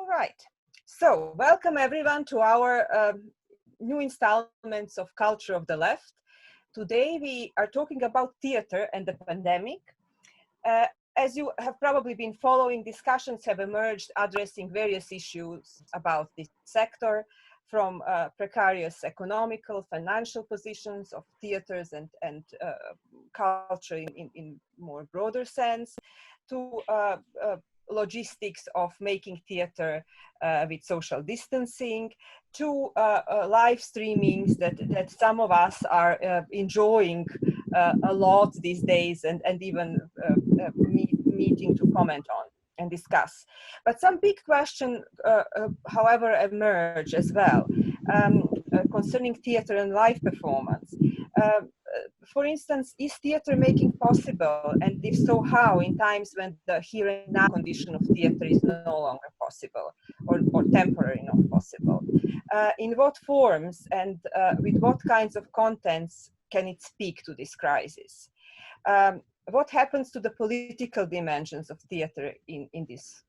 All right. So welcome everyone to our new installments of Culture of the Left. Today we are talking about theater and the pandemic. As you have probably been following, discussions have emerged addressing various issues about this sector, from precarious economical, financial positions of theaters and culture in more broader sense, to logistics of making theater with social distancing, to live streamings that some of us are enjoying a lot these days and even meeting to comment on and discuss. But some big questions, however, emerge as well concerning theater and live performance. For instance, is theater making possible, and if so, how, in times when the here and now condition of theater is no longer possible or temporarily not possible? In what forms and with what kinds of contents can it speak to this crisis? What happens to the political dimensions of theater in these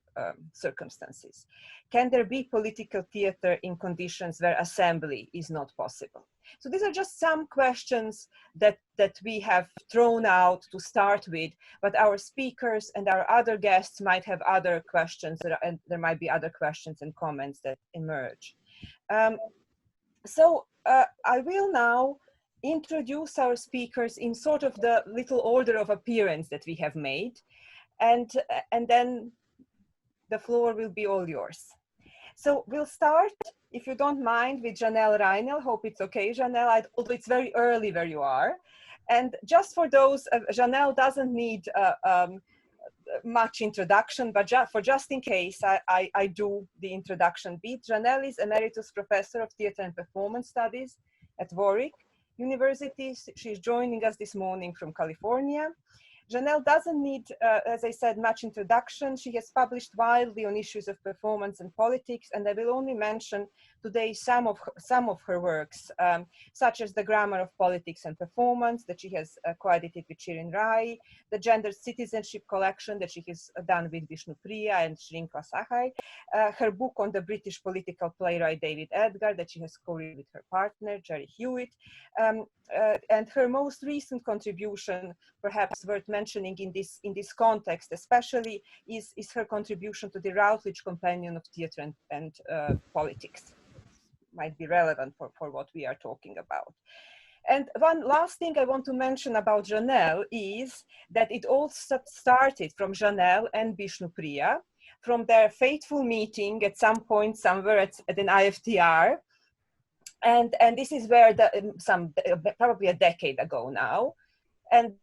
circumstances? Can there be political theater in conditions where assembly is not possible? So these are just some questions that we have thrown out to start with, but our speakers and our other guests might have other questions, and there might be other questions and comments that emerge. So I will now introduce our speakers in sort of the little order of appearance that we have made, and then the floor will be all yours. So we'll start, if you don't mind, with Janelle Reinel. Hope it's okay, Janelle, although it's very early where you are. And just for those, Janelle doesn't need much introduction, but just in case, I do the introduction bit. Janelle is Emeritus Professor of Theatre and Performance Studies at Warwick University. She's joining us this morning from California. Janelle doesn't need, as I said, much introduction. She has published widely on issues of performance and politics, and I will only mention today some of her works, such as The Grammar of Politics and Performance that she has co-edited with Shirin Rai, the Gendered Citizenship collection that she has done with Vishnu Priya and Shrinka Sahai, her book on the British political playwright David Edgar that she has co-written with her partner Jerry Hewitt, and her most recent contribution, perhaps worth mentioning in this context especially, is her contribution to the Routledge Companion of Theatre and Politics. Might be relevant for what we are talking about. And one last thing I want to mention about Janelle is that it all started from Janelle and Vishnu Priya, from their fateful meeting at some point somewhere at an IFTR. And this is where probably a decade ago now. And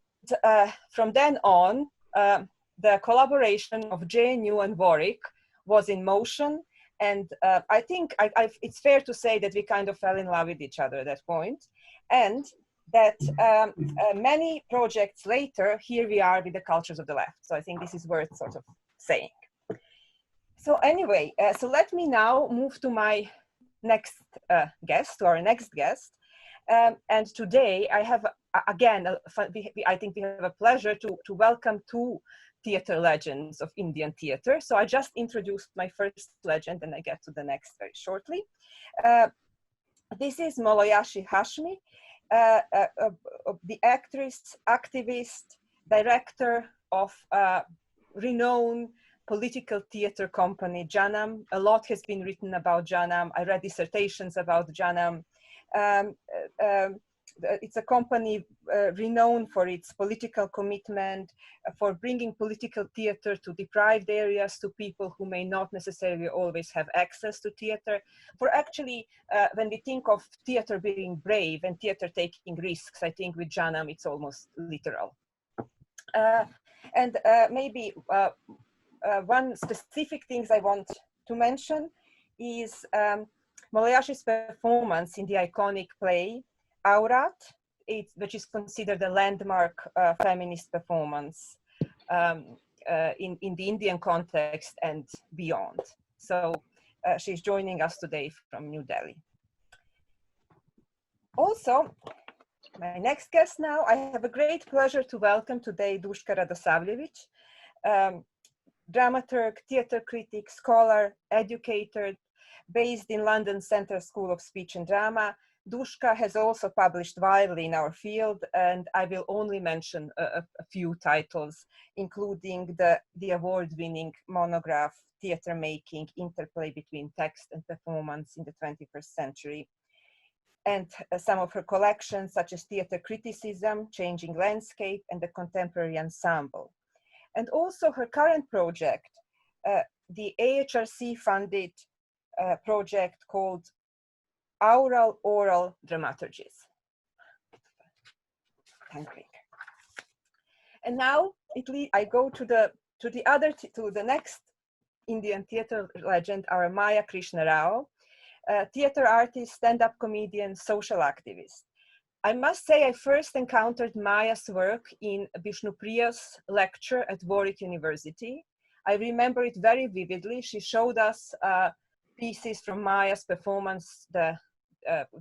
from then on, the collaboration of JNU and Warwick was in motion. And I think it's fair to say that we kind of fell in love with each other at that point. And that many projects later, here we are with the Cultures of the Left. So I think this is worth sort of saying. So anyway, so let me now move to my next guest, to our next guest. And today I have, again, I think we have a pleasure to welcome two theater legends of Indian theater. So I just introduced my first legend and I get to the next very shortly. This is Molayashi Hashmi, the actress, activist, director of renowned political theater company Janam. A lot has been written about Janam. I read dissertations about Janam. It's a company renowned for its political commitment, for bringing political theater to deprived areas, to people who may not necessarily always have access to theater. For actually, when we think of theater being brave and theater taking risks, I think with Janam it's almost literal. And maybe one specific things I want to mention is Malayashi's performance in the iconic play Aurat, which is considered a landmark feminist performance in the Indian context and beyond. So she's joining us today from New Delhi. Also, my next guest now, I have a great pleasure to welcome today Dushka Radosavljevic. dramaturg, theatre critic, scholar, educator, based in London Centre School of Speech and Drama. Duška has also published widely in our field, and I will only mention a few titles, including the award-winning monograph, Theatre Making, Interplay Between Text and Performance in the 21st Century, and some of her collections, such as Theatre Criticism, Changing Landscape, and the Contemporary Ensemble. And also her current project, the AHRC-funded project called Aural Oral Dramaturgies. And now I go to the next Indian theatre legend, our Maya Krishna Rao, theatre artist, stand-up comedian, social activist. I must say I first encountered Maya's work in Vishnupriya's lecture at Warwick University. I remember it very vividly. She showed us pieces from Maya's performance, the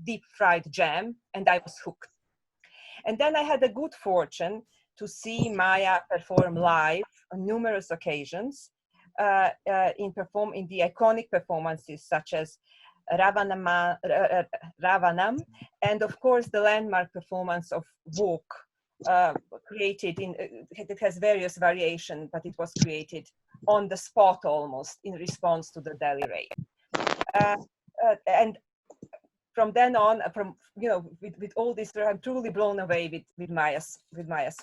Deep Fried Jam, and I was hooked. And then I had the good fortune to see Maya perform live on numerous occasions in the iconic performances such as Ravanam, and of course the landmark performance of Walk, created it has various variations, but it was created on the spot almost in response to the Delhi raid. And from then on, with all this, I'm truly blown away with Maya's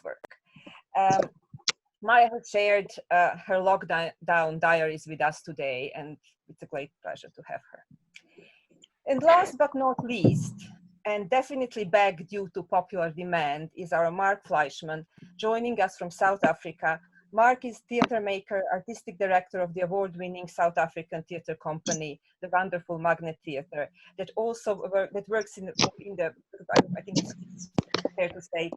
work. Maya has shared her lockdown diaries with us today, and it's a great pleasure to have her. And last but not least, and definitely back due to popular demand, is our Mark Fleischman, joining us from South Africa. Mark is theatre maker, artistic director of the award-winning South African theatre company, the wonderful Magnet Theatre, that also works in the I think it's fair to say,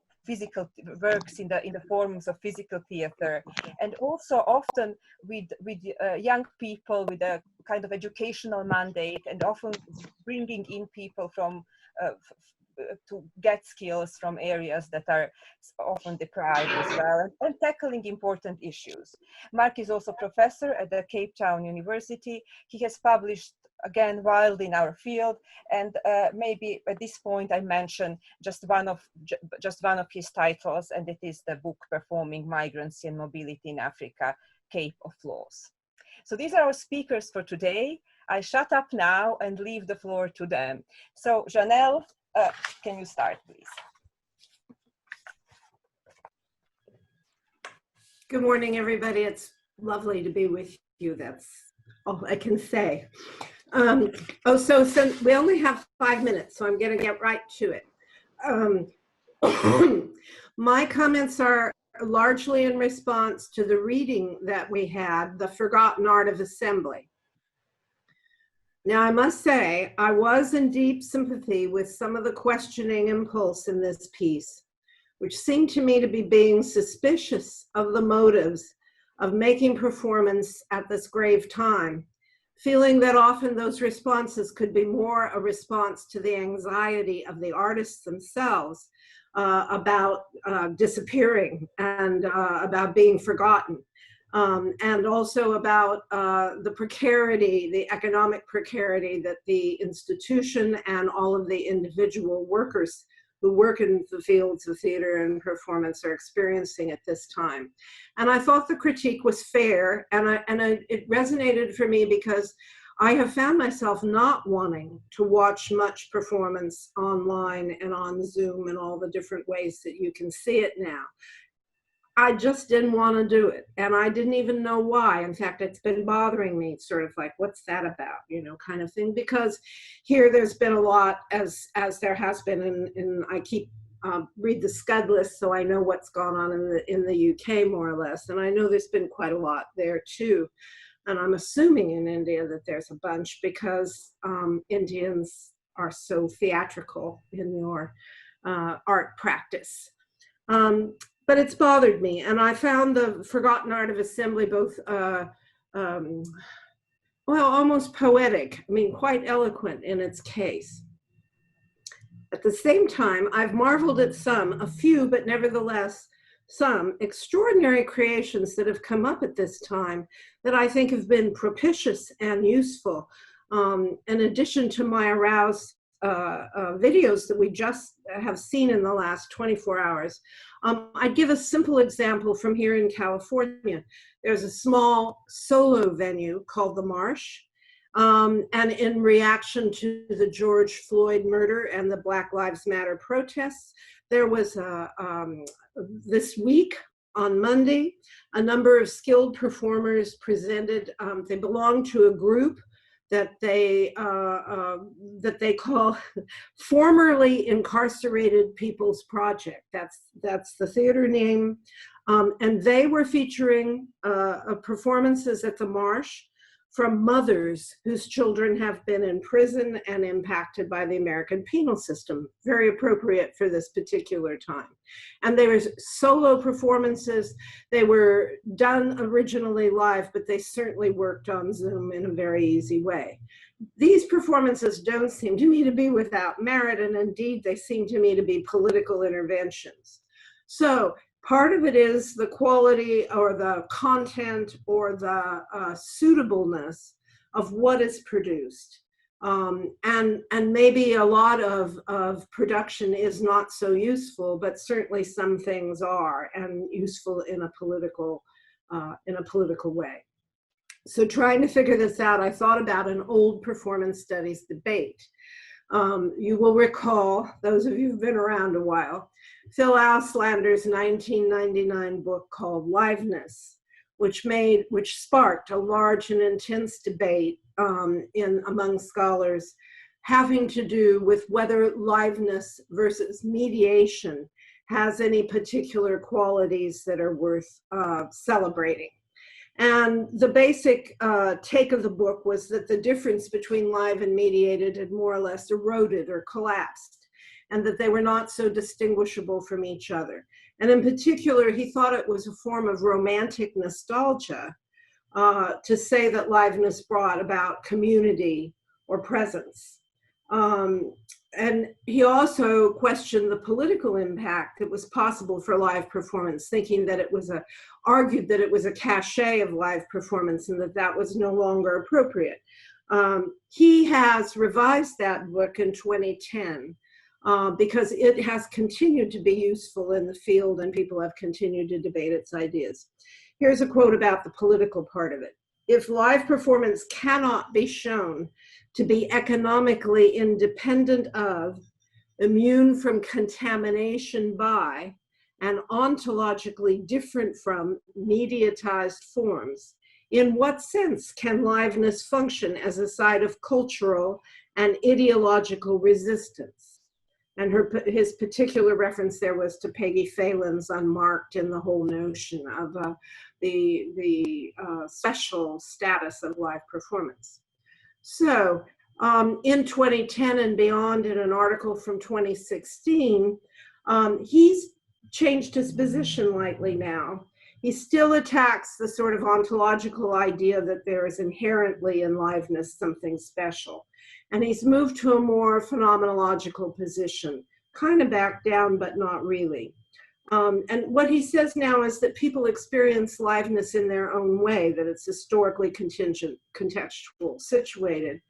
works in the forms of physical theatre, and also often with young people with a kind of educational mandate, and often bringing in people from to get skills from areas that are often deprived as well, and tackling important issues. Mark is also professor at the Cape Town University. He has published, again, widely in our field, and maybe at this point I mention just one of his titles, and it is the book Performing Migrancy and Mobility in Africa, Cape of Laws. So these are our speakers for today. I shut up now and leave the floor to them. So Janelle, can you start, please? Good morning, everybody. It's lovely to be with you. That's all I can say. So we only have 5 minutes, so I'm going to get right to it. My comments are largely in response to the reading that we had, The Forgotten Art of Assembly. Now, I must say, I was in deep sympathy with some of the questioning impulse in this piece, which seemed to me to be being suspicious of the motives of making performance at this grave time, feeling that often those responses could be more a response to the anxiety of the artists themselves about disappearing and about being forgotten. And also about the precarity, the economic precarity that the institution and all of the individual workers who work in the fields of theater and performance are experiencing at this time. And I thought the critique was fair, and it resonated for me because I have found myself not wanting to watch much performance online and on Zoom and all the different ways that you can see it now. I just didn't want to do it, and I didn't even know why. In fact, it's been bothering me, sort of like, what's that about, kind of thing, because here there's been a lot, as there has been, and I keep read the Scud list, so I know what's gone on in the UK more or less, and I know there's been quite a lot there too, and I'm assuming in India that there's a bunch because Indians are so theatrical in your art practice. But it's bothered me, and I found The Forgotten Art of Assembly both, almost poetic, quite eloquent in its case. At the same time, I've marveled at a few, but nevertheless, some extraordinary creations that have come up at this time that I think have been propitious and useful. In addition to Maya Rao's videos that we just have seen in the last 24 hours, I'd give a simple example from here in California. There's a small solo venue called The Marsh. And in reaction to the George Floyd murder and the Black Lives Matter protests, there was this week on Monday, a number of skilled performers presented. They belong to a group that they call Formerly Incarcerated People's Project. That's the theater name. And they were featuring performances at the Marsh from mothers whose children have been in prison and impacted by the American penal system. Very appropriate for this particular time. And there was solo performances. They were done originally live, but they certainly worked on Zoom in a very easy way. These performances don't seem to me to be without merit, and indeed they seem to me to be political interventions. So part of it is the quality or the content or the suitableness of what is produced. And maybe a lot of production is not so useful, but certainly some things are, and useful in a political way. So trying to figure this out, I thought about an old performance studies debate. You will recall, those of you who've been around a while, Phil Auslander's 1999 book called Liveness, which sparked a large and intense debate among scholars having to do with whether liveness versus mediation has any particular qualities that are worth celebrating. And the basic take of the book was that the difference between live and mediated had more or less eroded or collapsed, and that they were not so distinguishable from each other. And in particular, he thought it was a form of romantic nostalgia to say that liveness brought about community or presence. And he also questioned the political impact that was possible for live performance, thinking that argued that it was a cachet of live performance and that was no longer appropriate. He has revised that book in 2010 because it has continued to be useful in the field and people have continued to debate its ideas. Here's a quote about the political part of it. If live performance cannot be shown to be economically independent of, immune from contamination by, and ontologically different from mediatized forms, in what sense can liveness function as a site of cultural and ideological resistance? And his particular reference there was to Peggy Phelan's Unmarked and the whole notion of the special status of live performance. So in 2010 and beyond, in an article from 2016, he's changed his position lightly now. He still attacks the sort of ontological idea that there is inherently in liveness something special. And he's moved to a more phenomenological position, kind of back down, but not really. And what he says now is that people experience liveness in their own way, that it's historically contingent, contextual, situated,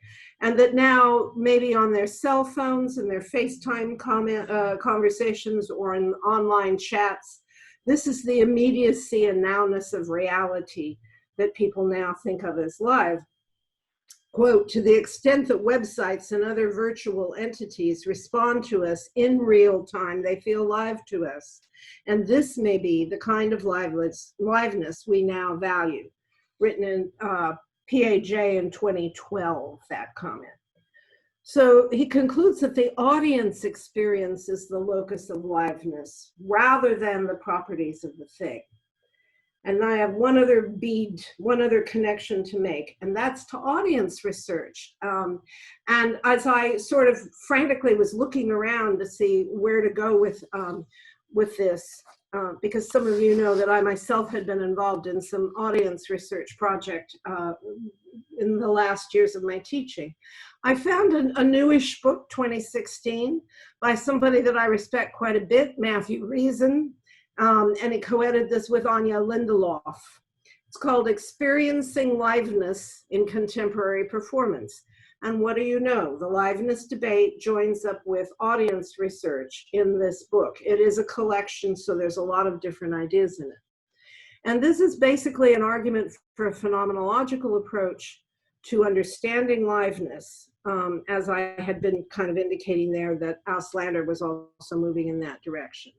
and that now maybe on their cell phones and their FaceTime conversations or in online chats, this is the immediacy and nowness of reality that people now think of as live. Quote, to the extent that websites and other virtual entities respond to us in real time, they feel live to us. And this may be the kind of liveness we now value. Written in PAJ in 2012, that comment. So he concludes that the audience experience is the locus of liveness rather than the properties of the thing. And I have one other connection to make, and that's to audience research. And as I sort of frantically was looking around to see where to go with this, because some of you know that I myself had been involved in some audience research project in the last years of my teaching. I found a newish book, 2016, by somebody that I respect quite a bit, Matthew Reason. and he co-edited this with Anya Lindelof. It's called Experiencing Liveness in Contemporary Performance. And what do you know? The liveness debate joins up with audience research in this book. It is a collection, so there's a lot of different ideas in it. And this is basically an argument for a phenomenological approach to understanding liveness, as I had been kind of indicating there that Auslander was also moving in that direction.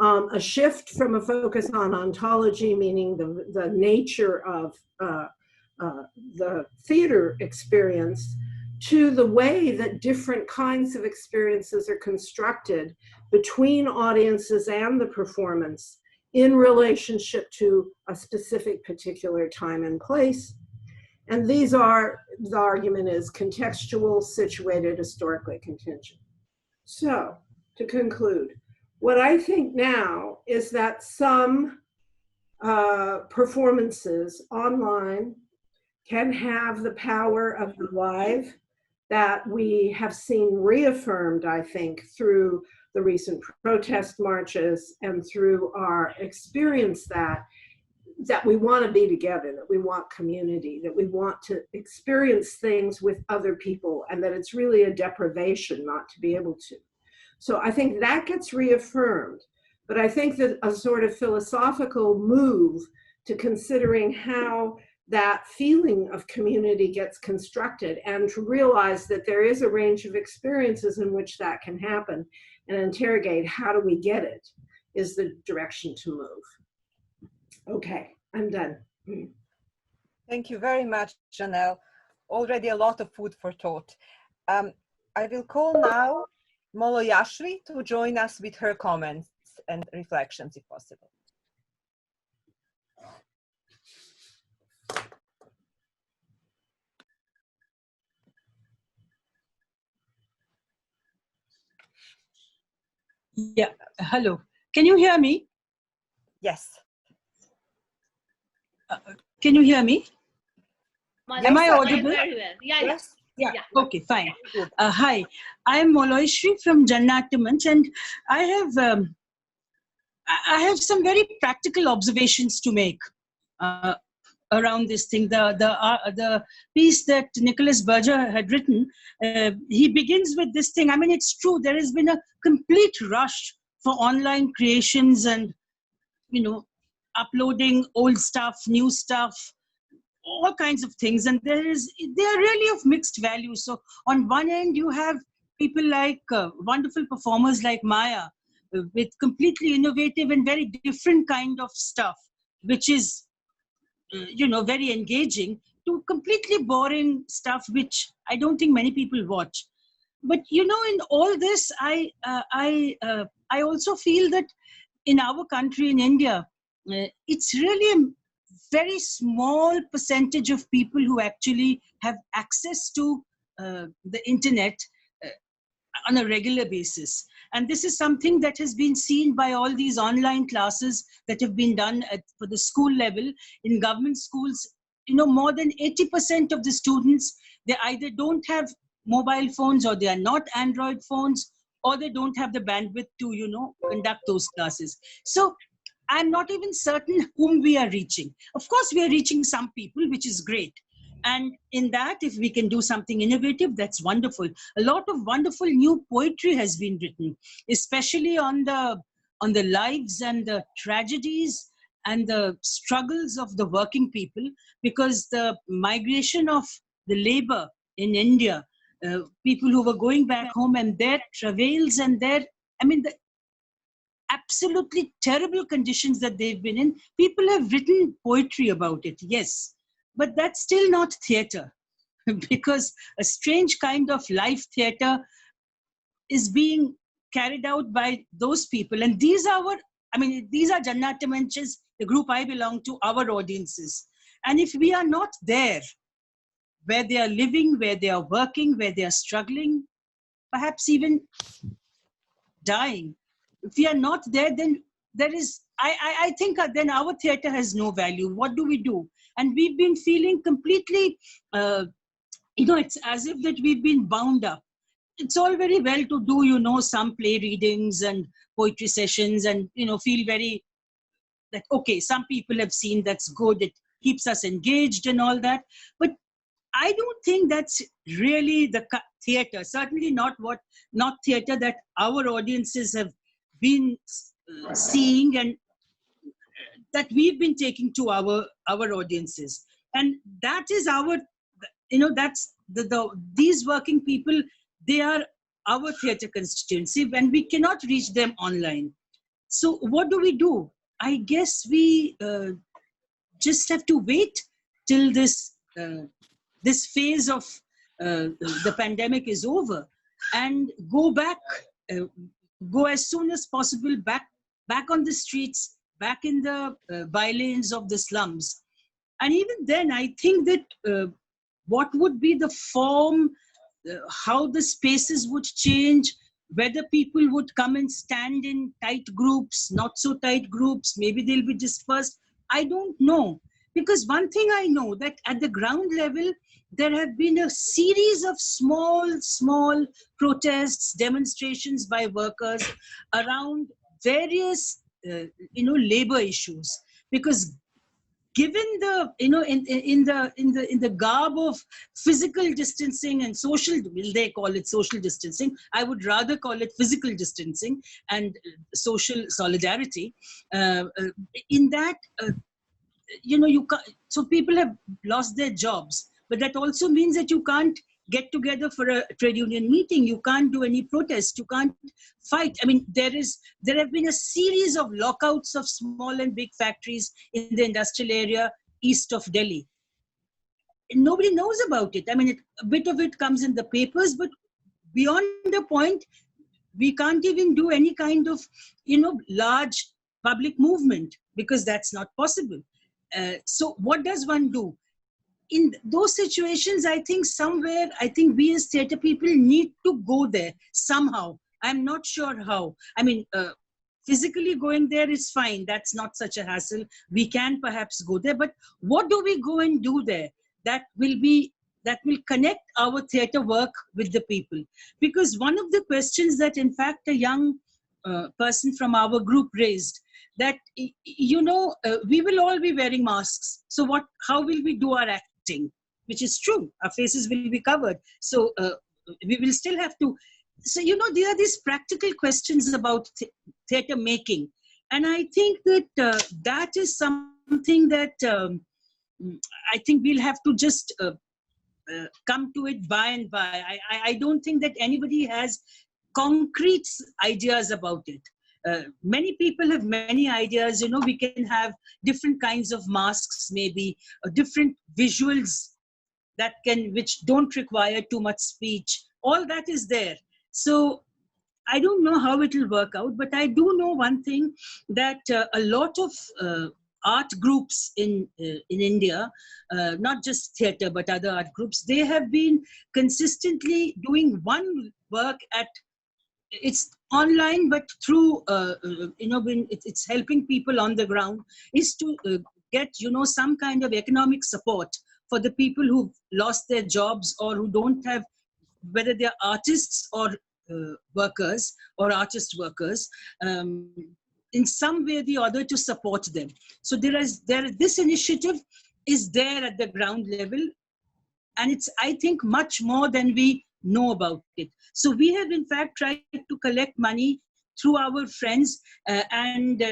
A shift from a focus on ontology, meaning the nature of the theater experience, to the way that different kinds of experiences are constructed between audiences and the performance in relationship to a specific particular time and place. And these are, the argument is contextual, situated, historically contingent. So, to conclude, what I think now is that some performances online can have the power of the live that we have seen reaffirmed, I think, through the recent protest marches and through our experience that we want to be together, that we want community, that we want to experience things with other people, and that it's really a deprivation not to be able to. So I think that gets reaffirmed. But I think that a sort of philosophical move to considering how that feeling of community gets constructed and to realize that there is a range of experiences in which that can happen and interrogate how do we get it is the direction to move. Okay, I'm done. Thank you very much, Janelle. Already a lot of food for thought. I will call now Molo Yashvi to join us with her comments and reflections if possible. Yeah, hello. Can you hear me? Yes. Can you hear me? Am I audible? Very well. Yes. Yeah. Okay, fine. Hi, I am Moloishri from Jannatamach, and I have some very practical observations to make around this thing. The piece that Nicholas Berger had written, he begins with this thing. I mean, it's true. There has been a complete rush for online creations and, you know, uploading old stuff, new stuff, all kinds of things. And they are really of mixed value. So on one end, you have people like wonderful performers like Maya with completely innovative and very different kind of stuff, which is, you know, very engaging, to completely boring stuff, which I don't think many people watch. But, you know, in all this, I also feel that in our country, in India, it's really a very small percentage of people who actually have access to the internet on a regular basis. And this is something that has been seen by all these online classes that have been done for the school level. In government schools, you know, more than 80% of the students, they either don't have mobile phones, or they are not Android phones, or they don't have the bandwidth to, you know, conduct those classes. So I'm not even certain whom we are reaching. Of course, we are reaching some people, which is great. And in that, if we can do something innovative, that's wonderful. A lot of wonderful new poetry has been written, especially on the lives and the tragedies and the struggles of the working people, because the migration of the labor in India, people who were going back home and their travails and their, I mean, the absolutely terrible conditions that they've been in, people have written poetry about it, yes. But that's still not theater, because a strange kind of live theater is being carried out by those people. And these are these are Jannatamach's, the group I belong to, our audiences. And if we are not there, where they are living, where they are working, where they are struggling, perhaps even dying, if we are not there, then there is, I think then our theater has no value. What do we do? And we've been feeling completely, you know, it's as if that we've been bound up. it's all very well to do, you know, some play readings and poetry sessions and, you know, feel very like, okay, some people have seen that's good. It keeps us engaged and all that. But I don't think that's really the theater, certainly not theater that our audiences have been seeing and that we've been taking to our audiences. And that is our, you know, that's these working people, they are our theater constituency and we cannot reach them online. So what do? I guess we just have to wait till this phase of the pandemic is over and go back, go as soon as possible back on the streets, back in the bylanes of the slums. And even then, I think that what would be the form, how the spaces would change, whether people would come and stand in tight groups, not so tight groups, maybe they'll be dispersed. I don't know. Because one thing I know, that at the ground level, there have been a series of small protests, demonstrations by workers around various, labor issues. Because given the, in the garb of physical distancing and social, will they call it social distancing? I would rather call it physical distancing and social solidarity. In that, you can't, so people have lost their jobs, but that also means that you can't get together for a trade union meeting. You can't do any protest. You can't fight. I mean, there have been a series of lockouts of small and big factories in the industrial area east of Delhi. Nobody knows about it. I mean, a bit of it comes in the papers, but beyond the point, we can't even do any kind of, large public movement because that's not possible. So what does one do? In those situations, I think we as theatre people need to go there somehow. I'm not sure how. I mean, physically going there is fine. That's not such a hassle. We can perhaps go there. But what do we go and do there that will connect our theatre work with the people? Because one of the questions that, in fact, a young person from our group raised, that, we will all be wearing masks. So how will we do our acting? Which is true. Our faces will be covered. So we will still have to. So, there are these practical questions about theatre making. And I think that that is something that I think we'll have to just come to it by and by. I don't think that anybody has concrete ideas about it. Many people have many ideas. We can have different kinds of masks, maybe different visuals which don't require too much speech. All that is there. So I don't know how it will work out, but I do know one thing, that a lot of art groups in India, not just theatre but other art groups, they have been consistently doing one work it's online, but through, when it's helping people on the ground, is to get, some kind of economic support for the people who've lost their jobs or who don't have, whether they're artists or workers or artist workers, in some way or the other to support them. So this initiative is there at the ground level, and it's, I think, much more than we know about it. So we have in fact tried to collect money through our friends and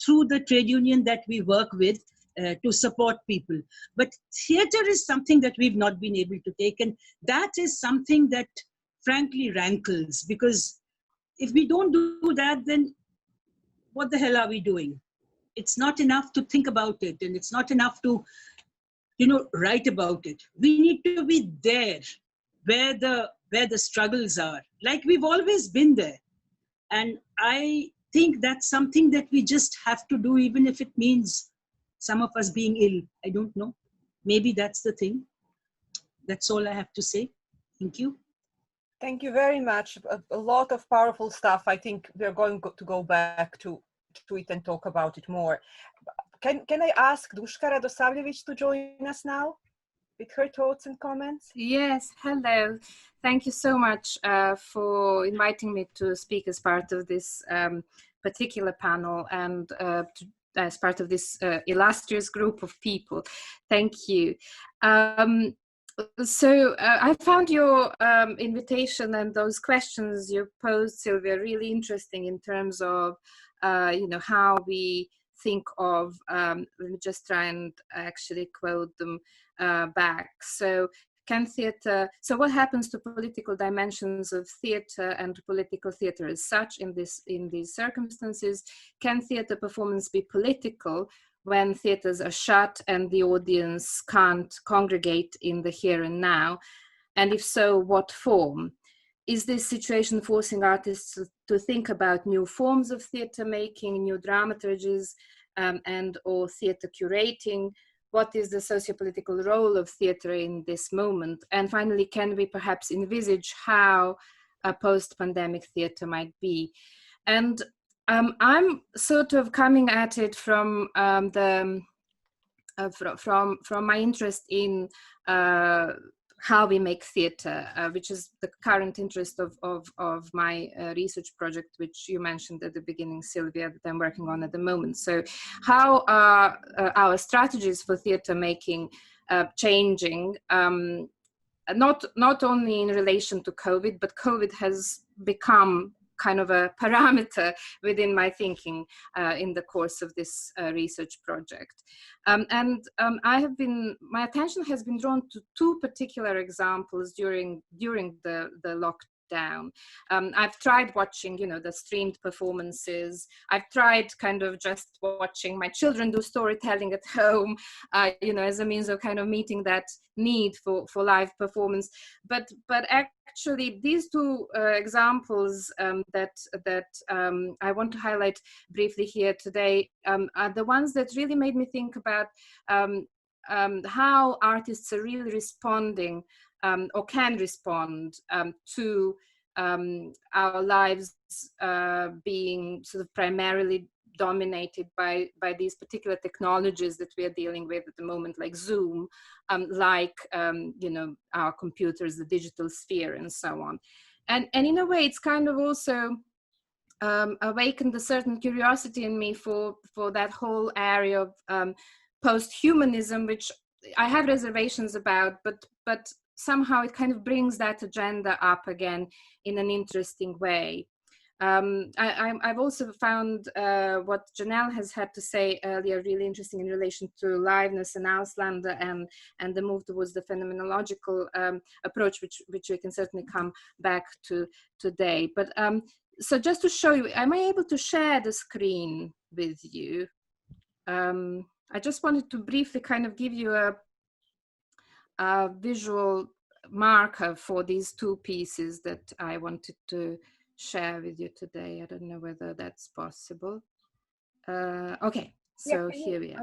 through the trade union that we work with to support people. But theatre is something that we've not been able to take, and that is something that frankly rankles, because if we don't do that, then what the hell are we doing? It's not enough to think about it, and it's not enough to write about it. We need to be there where the struggles are, like we've always been there. And I think that's something that we just have to do, even if it means some of us being ill. I don't know. Maybe that's the thing. That's all I have to say. Thank you. Thank you very much. A lot of powerful stuff. I think we're going to go back to it and talk about it more. Can I ask Dushka Radosavljević to join us now? with her thoughts and comments. Yes, hello. Thank you so much for inviting me to speak as part of this particular panel and as part of this illustrious group of people. Thank you. So I found your invitation and those questions you posed, Sylvia, really interesting in terms of, you know, how we think of, let me just try and actually quote them back. So can theatre, so what happens to political dimensions of theatre and political theatre as such in these circumstances? Can theatre performance be political when theatres are shut and the audience can't congregate in the here and now? And if so, what form? Is this situation forcing artists to think about new forms of theatre making, new dramaturgies, and or theatre curating? What is the socio-political role of theatre in this moment? And finally, can we perhaps envisage how a post-pandemic theatre might be? And I'm sort of coming at it from from my interest in how we make theatre, which is the current interest of my research project, which you mentioned at the beginning, Sylvia, that I'm working on at the moment. So how are our strategies for theatre making changing, not only in relation to COVID, but COVID has become kind of a parameter within my thinking in the course of this research project. My attention has been drawn to two particular examples during the lockdown. I've tried watching, you know, the streamed performances. I've tried kind of just watching my children do storytelling at home, you know, as a means of kind of meeting that need for live performance. But actually, these two examples that I want to highlight briefly here today are the ones that really made me think about how artists are really responding or can respond to our lives being sort of primarily dominated by these particular technologies that we are dealing with at the moment, like Zoom, like you know, our computers, the digital sphere, and so on. And in a way, it's kind of also awakened a certain curiosity in me for that whole area of post-humanism, which I have reservations about, but somehow it kind of brings that agenda up again in an interesting way. I've also found what Janelle has had to say earlier really interesting in relation to liveness and Auslander and the move towards the phenomenological approach, which we can certainly come back to today. But so just to show you, am I able to share the screen with you? I just wanted to briefly kind of give you a visual marker for these two pieces that I wanted to share with you today. I don't know whether that's possible. Okay, so yeah, here we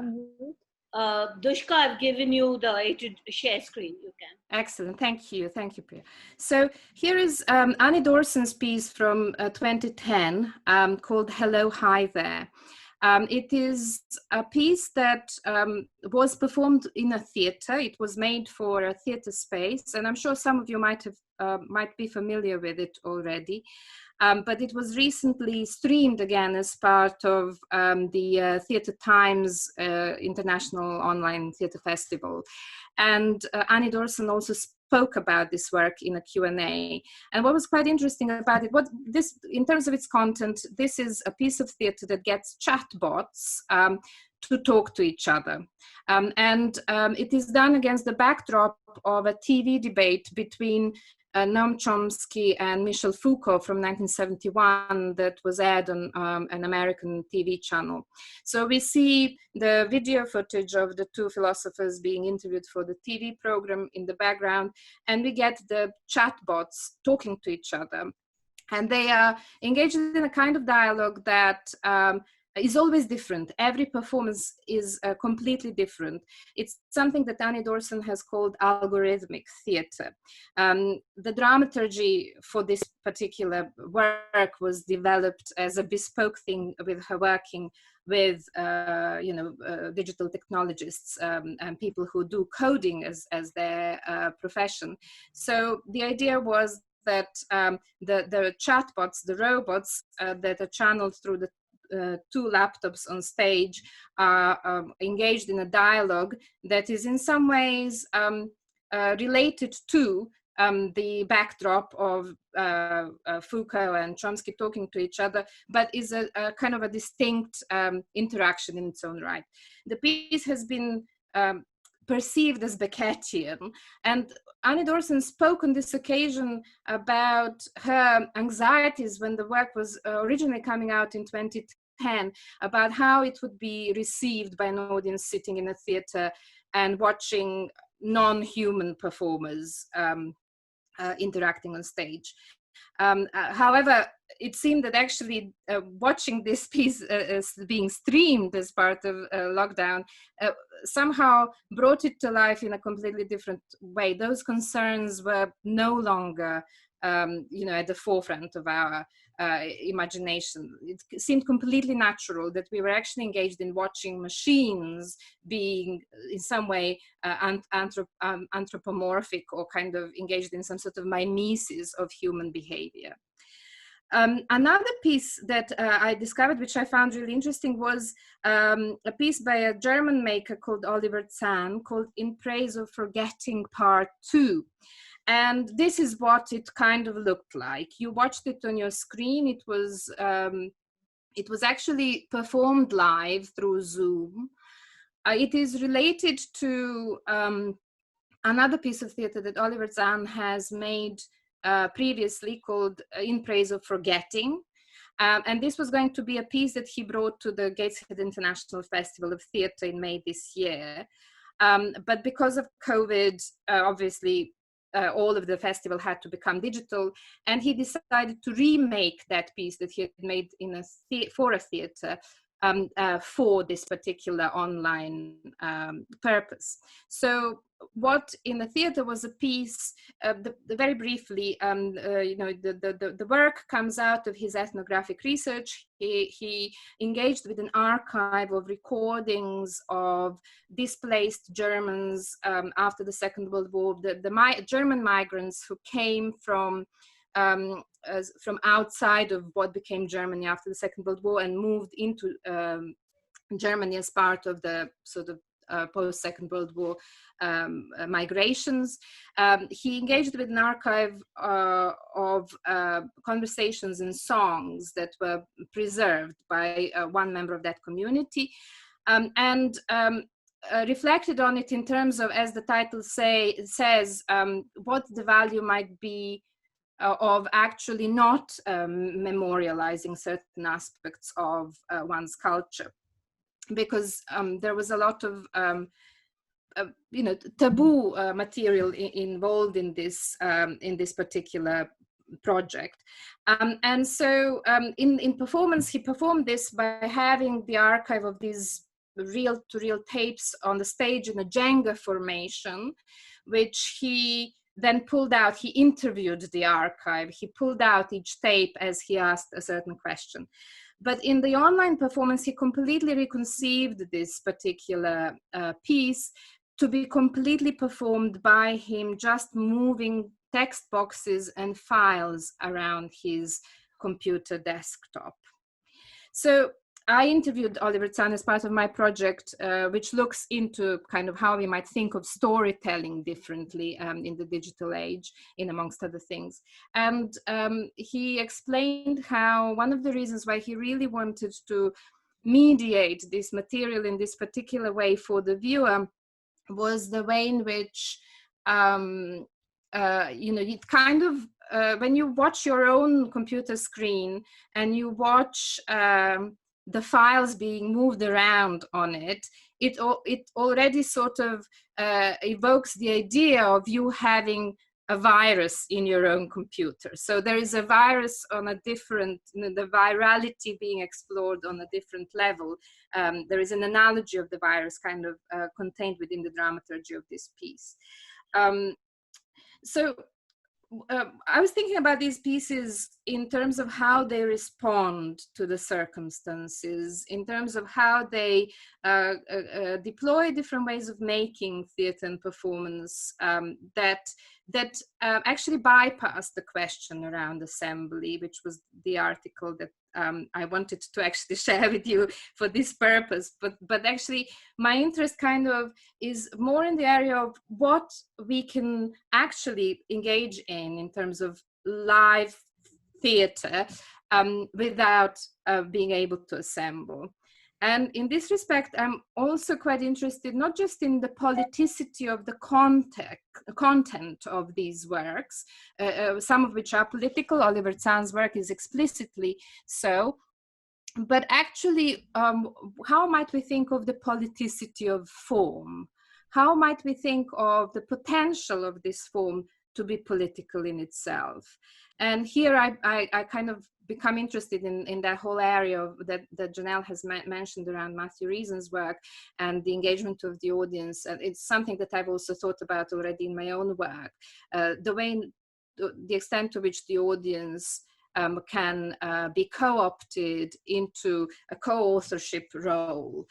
are. Dushka, I've given you the way to share screen. You can. Excellent, thank you, Priya. So here is Annie Dorson's piece from 2010 called Hello, Hi There. It is a piece that was performed in a theatre. It was made for a theatre space, and I'm sure some of you might be familiar with it already. But it was recently streamed again as part of the Theatre Times International Online Theatre Festival. And Annie Dorson also spoke about this work in a Q&A. And what was quite interesting about it, in terms of its content, this is a piece of theatre that gets chatbots to talk to each other. It is done against the backdrop of a TV debate between Noam Chomsky and Michel Foucault from 1971 that was aired on an American TV channel. So we see the video footage of the two philosophers being interviewed for the TV program in the background, and we get the chatbots talking to each other. And they are engaged in a kind of dialogue that is always different. Every performance is completely different. It's something that Annie Dorson has called algorithmic theatre. The dramaturgy for this particular work was developed as a bespoke thing with her working with digital technologists and people who do coding as their profession. So the idea was that the chatbots, the robots that are channeled through the two laptops on stage are engaged in a dialogue that is in some ways related to the backdrop of Foucault and Chomsky talking to each other, but is a kind of a distinct interaction in its own right. The piece has been perceived as Beckettian, and Annie Dorsen spoke on this occasion about her anxieties when the work was originally coming out in 2010, about how it would be received by an audience sitting in a theater and watching non-human performers interacting on stage. However, it seemed that actually watching this piece as being streamed as part of lockdown somehow brought it to life in a completely different way. Those concerns were no longer at the forefront of our imagination. It seemed completely natural that we were actually engaged in watching machines being in some way anthropomorphic, or kind of engaged in some sort of mimesis of human behavior. Another piece that I discovered, which I found really interesting, was a piece by a German maker called Oliver Zahn, called In Praise of Forgetting Part 2. And this is what it kind of looked like. You watched it on your screen. It was actually performed live through Zoom. It is related to another piece of theater that Oliver Zahn has made previously, called In Praise of Forgetting. And this was going to be a piece that he brought to the Gateshead International Festival of Theatre in May this year. But because of COVID, obviously, all of the festival had to become digital, and he decided to remake that piece that he had made for a theatre for this particular online purpose. So what in the theater was a piece, very briefly, the work comes out of his ethnographic research. He engaged with an archive of recordings of displaced Germans after the Second World War, the German migrants who came from outside of what became Germany after the Second World War and moved into Germany as part of the sort of post-Second World War migrations. He engaged with an archive of conversations and songs that were preserved by one member of that community, and reflected on it in terms of, as the title says, what the value might be of actually not memorializing certain aspects of one's culture, because there was a lot of taboo material involved in this particular project, and so in performance, he performed this by having the archive of these reel-to-reel tapes on the stage in a Jenga formation, which he then pulled out. He interviewed the archive. He pulled out each tape as he asked a certain question. But in the online performance, he completely reconceived this particular piece to be completely performed by him, just moving text boxes and files around his computer desktop. So I interviewed Oliver Zahn as part of my project, which looks into kind of how we might think of storytelling differently in the digital age, in amongst other things. And he explained how one of the reasons why he really wanted to mediate this material in this particular way for the viewer was the way in which, it kind of, when you watch your own computer screen and you watch the files being moved around on it, it already sort of evokes the idea of you having a virus in your own computer. So there is a virus on a different, the virality being explored on a different level. There is an analogy of the virus kind of contained within the dramaturgy of this piece. So I was thinking about these pieces in terms of how they respond to the circumstances, in terms of how they deploy different ways of making theatre and performance that actually bypass the question around assembly, which was the article that I wanted to actually share with you for this purpose. But actually, my interest kind of is more in the area of what we can actually engage in terms of live theatre without being able to assemble. And in this respect, I'm also quite interested not just in the politicity of the content of these works, some of which are political. Oliver Zahn's work is explicitly so, but actually, how might we think of the politicity of form? How might we think of the potential of this form to be political in itself? And here I kind of become interested in that whole area that Janelle has mentioned around Matthew Reason's work and the engagement of the audience. And it's something that I've also thought about already in my own work, the extent to which the audience can be co-opted into a co-authorship role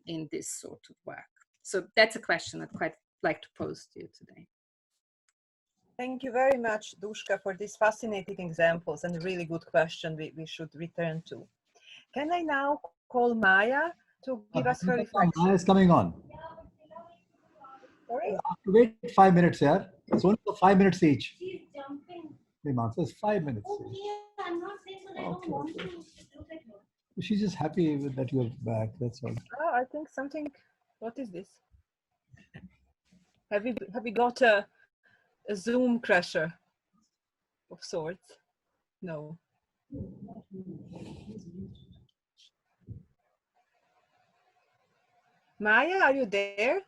in this sort of work. So that's a question I'd quite like to pose to you today. Thank you very much, Duška, for these fascinating examples and a really good question we should return to. Can I now call Maya to give us her reflection? Maya is coming on. Sorry? Wait 5 minutes here. It's only for 5 minutes each. She's jumping. It's 5 minutes. Oh, yeah, I'm not saying that I don't want to look at her. She's just happy with that you're back. That's all. Oh, I think something. What is this? Have we got a Zoom crasher of sorts? No. Maya, are you there?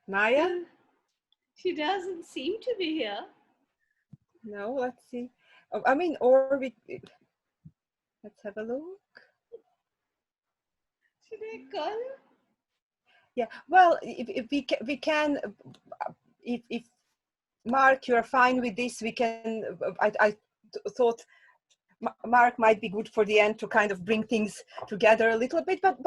Maya? She doesn't seem to be here. No, let's see. Oh, I mean, or we, let's have a look. Should I call her? Yeah, well, if we can, if Mark, you're fine with this, we can, I thought Mark might be good for the end to kind of bring things together a little bit, but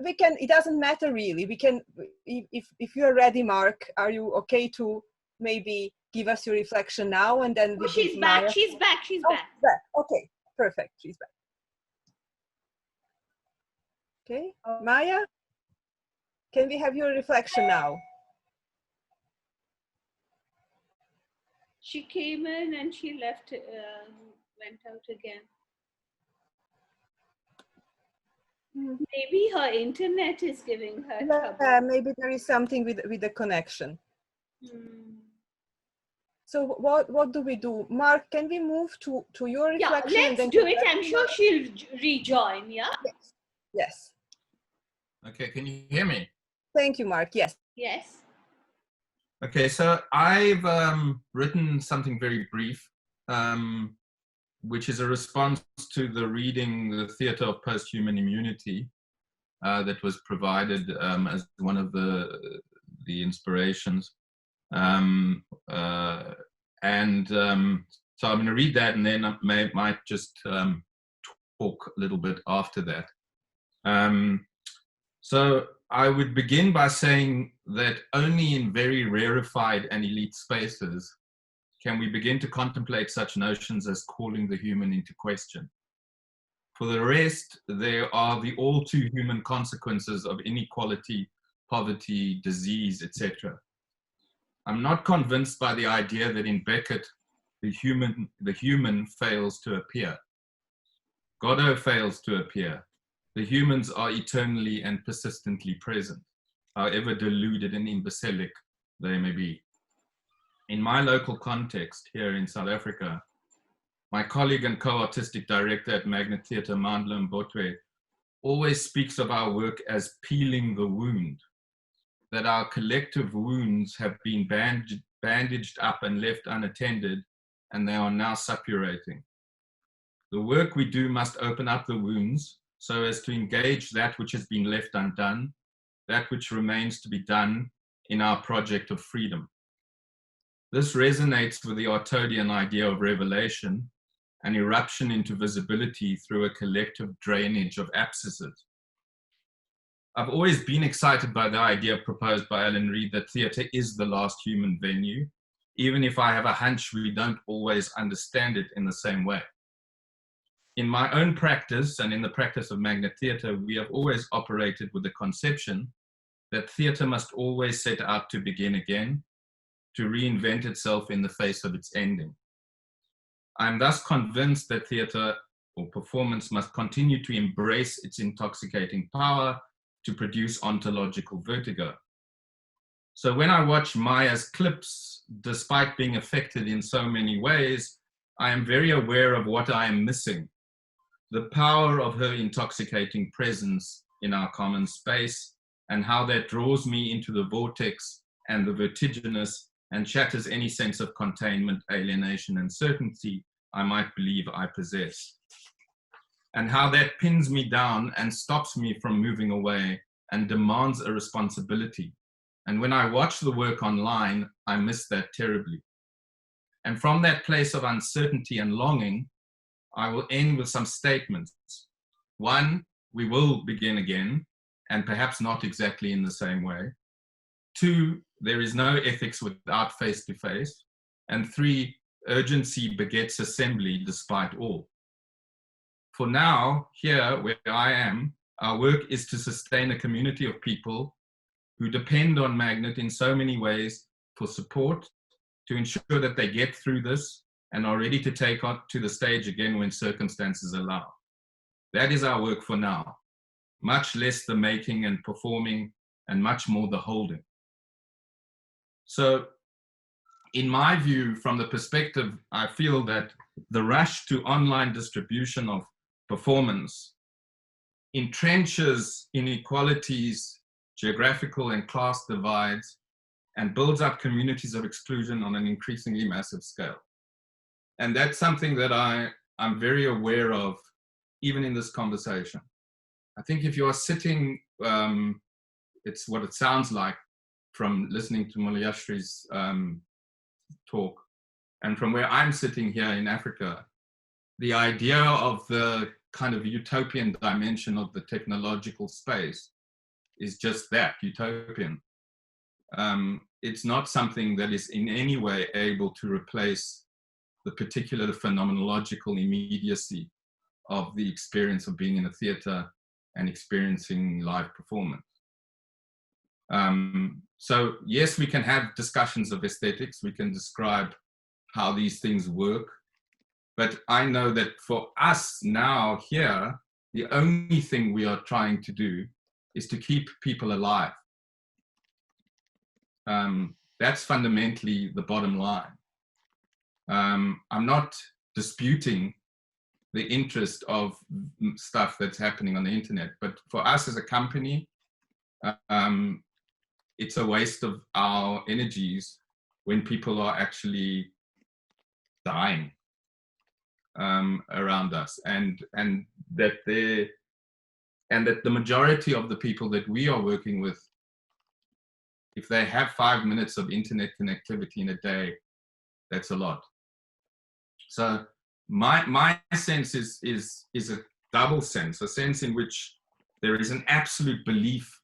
we can, it doesn't matter really. We can, if you're ready, Mark, are you okay to maybe give us your reflection now and then? Oh, she's back, she's back, she's back. Okay, perfect, she's back. Okay, Maya, can we have your reflection now? She came in and she left, went out again. Maybe her internet is giving her trouble. Maybe there is something with the connection. So what do we do? Mark, can we move to your reflection? Yeah, let's do it. I'm sure she'll rejoin, yeah? Yes. Yes. Okay, can you hear me? Thank you, Mark. Yes. Yes. Okay, so I've written something very brief, which is a response to the reading, The Theatre of Posthuman Immunity, that was provided as one of the inspirations. So I'm going to read that and then I might just talk a little bit after that. So I would begin by saying that only in very rarefied and elite spaces can we begin to contemplate such notions as calling the human into question. For the rest, there are the all too human consequences of inequality, poverty, disease, etc. I'm not convinced by the idea that in Beckett, the human fails to appear. Godot fails to appear. The humans are eternally and persistently present, however deluded and imbecilic they may be. In my local context here in South Africa, my colleague and co-artistic director at Magnet Theatre, Mandla Mbotwe, always speaks of our work as peeling the wound, that our collective wounds have been bandaged up and left unattended, and they are now suppurating. The work we do must open up the wounds so as to engage that which has been left undone, that which remains to be done in our project of freedom. This resonates with the Artodian idea of revelation, an eruption into visibility through a collective drainage of abscesses. I've always been excited by the idea proposed by Alan Reed that theatre is the last human venue, even if I have a hunch we don't always understand it in the same way. In my own practice and in the practice of Magnet Theatre, we have always operated with the conception that theatre must always set out to begin again, to reinvent itself in the face of its ending. I am thus convinced that theatre or performance must continue to embrace its intoxicating power to produce ontological vertigo. So when I watch Maya's clips, despite being affected in so many ways, I am very aware of what I am missing. The power of her intoxicating presence in our common space and how that draws me into the vortex and the vertiginous and shatters any sense of containment, alienation, and certainty I might believe I possess. And how that pins me down and stops me from moving away and demands a responsibility. And when I watch the work online, I miss that terribly. And from that place of uncertainty and longing, I will end with some statements. One, we will begin again, and perhaps not exactly in the same way. Two, there is no ethics without face-to-face. And three, urgency begets assembly despite all. For now, here where I am, our work is to sustain a community of people who depend on Magnet in so many ways for support, to ensure that they get through this and are ready to take on to the stage again when circumstances allow. That is our work for now, much less the making and performing and much more the holding. So in my view, from the perspective, I feel that the rush to online distribution of performance entrenches inequalities, geographical and class divides, and builds up communities of exclusion on an increasingly massive scale. And that's something that I'm very aware of, even in this conversation. I think if you are sitting, it's what it sounds like from listening to Mulayashri's talk, and from where I'm sitting here in Africa, the idea of the kind of utopian dimension of the technological space is just that, utopian. It's not something that is in any way able to replace the particular phenomenological immediacy of the experience of being in a theater and experiencing live performance. So yes, we can have discussions of aesthetics, we can describe how these things work, but I know that for us now here, the only thing we are trying to do is to keep people alive. That's fundamentally the bottom line. I'm not disputing the interest of stuff that's happening on the internet, but for us as a company, it's a waste of our energies when people are actually dying around us, and that the majority of the people that we are working with, if they have 5 minutes of internet connectivity in a day, that's a lot. So my sense is a double sense, a sense in which there is an absolute belief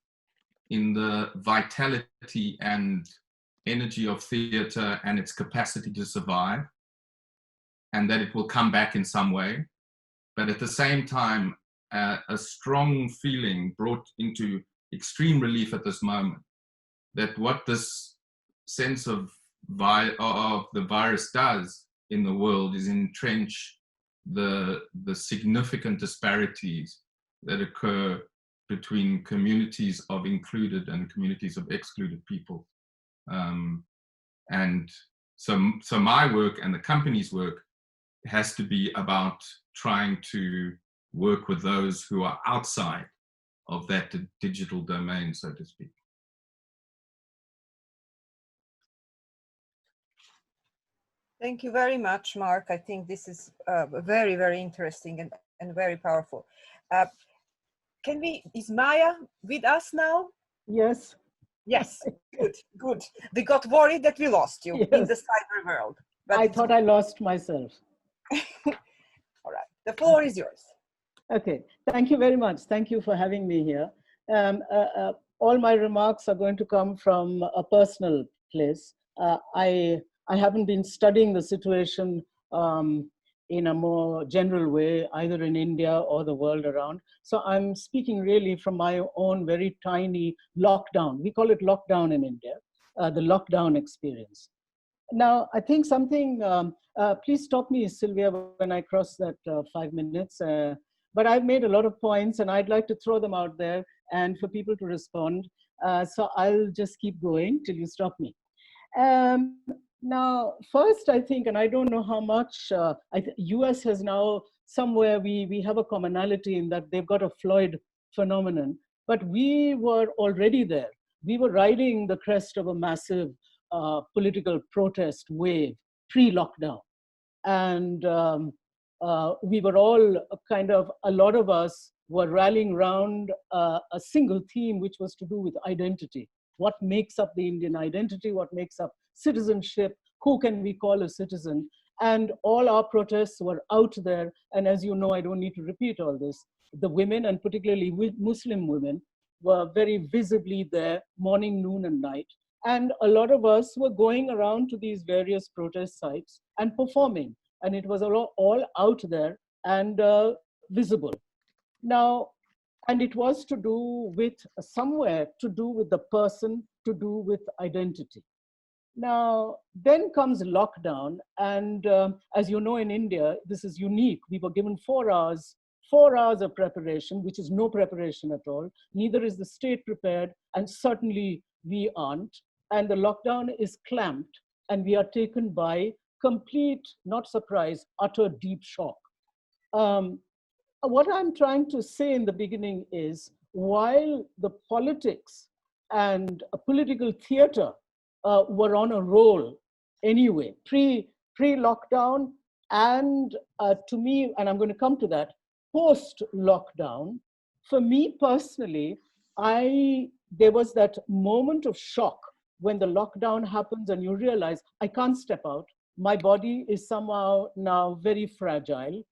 in the vitality and energy of theatre and its capacity to survive, and that it will come back in some way. But at the same time, a strong feeling brought into extreme relief at this moment, that what this sense of the virus does in the world is entrench the significant disparities that occur between communities of included and communities of excluded people. And so my work and the company's work has to be about trying to work with those who are outside of that digital domain, so to speak. Thank you very much, Mark. I think this is very, very interesting and very powerful. is Maya with us now? Yes. Yes, good, good. We got worried that we lost you in the Yes. cyber world. But I it's thought good. I lost myself. All right, the floor is yours. Okay, thank you very much. Thank you for having me here. All my remarks are going to come from a personal place. I haven't been studying the situation in a more general way, either in India or the world around. So I'm speaking really from my own very tiny lockdown. We call it lockdown in India, the lockdown experience. Now, I think something, please stop me, Sylvia, when I cross that 5 minutes. But I've made a lot of points and I'd like to throw them out there and for people to respond. So I'll just keep going till you stop me. Now, first, I think, and I don't know how much, US has now somewhere, we have a commonality in that they've got a Floyd phenomenon, but we were already there. We were riding the crest of a massive political protest wave pre-lockdown. And we were all kind of, a lot of us were rallying around a single theme, which was to do with identity. What makes up the Indian identity? What makes up citizenship? Who can we call a citizen? And all our protests were out there. And as you know, I don't need to repeat all this. The women, and particularly Muslim women, were very visibly there morning, noon, and night. And a lot of us were going around to these various protest sites and performing. And it was all out there and visible. Now, and it was to do with somewhere to do with the person, to do with identity. Now, then comes lockdown. And as you know, in India, this is unique. We were given 4 hours of preparation, which is no preparation at all. Neither is the state prepared, and certainly we aren't. And the lockdown is clamped, and we are taken by complete, not surprise, utter deep shock. What I'm trying to say in the beginning is, while the politics and political theater were on a roll anyway, pre-lockdown, and to me, and I'm going to come to that, post-lockdown, for me personally, there was that moment of shock when the lockdown happens and you realize I can't step out. My body is somehow now very fragile.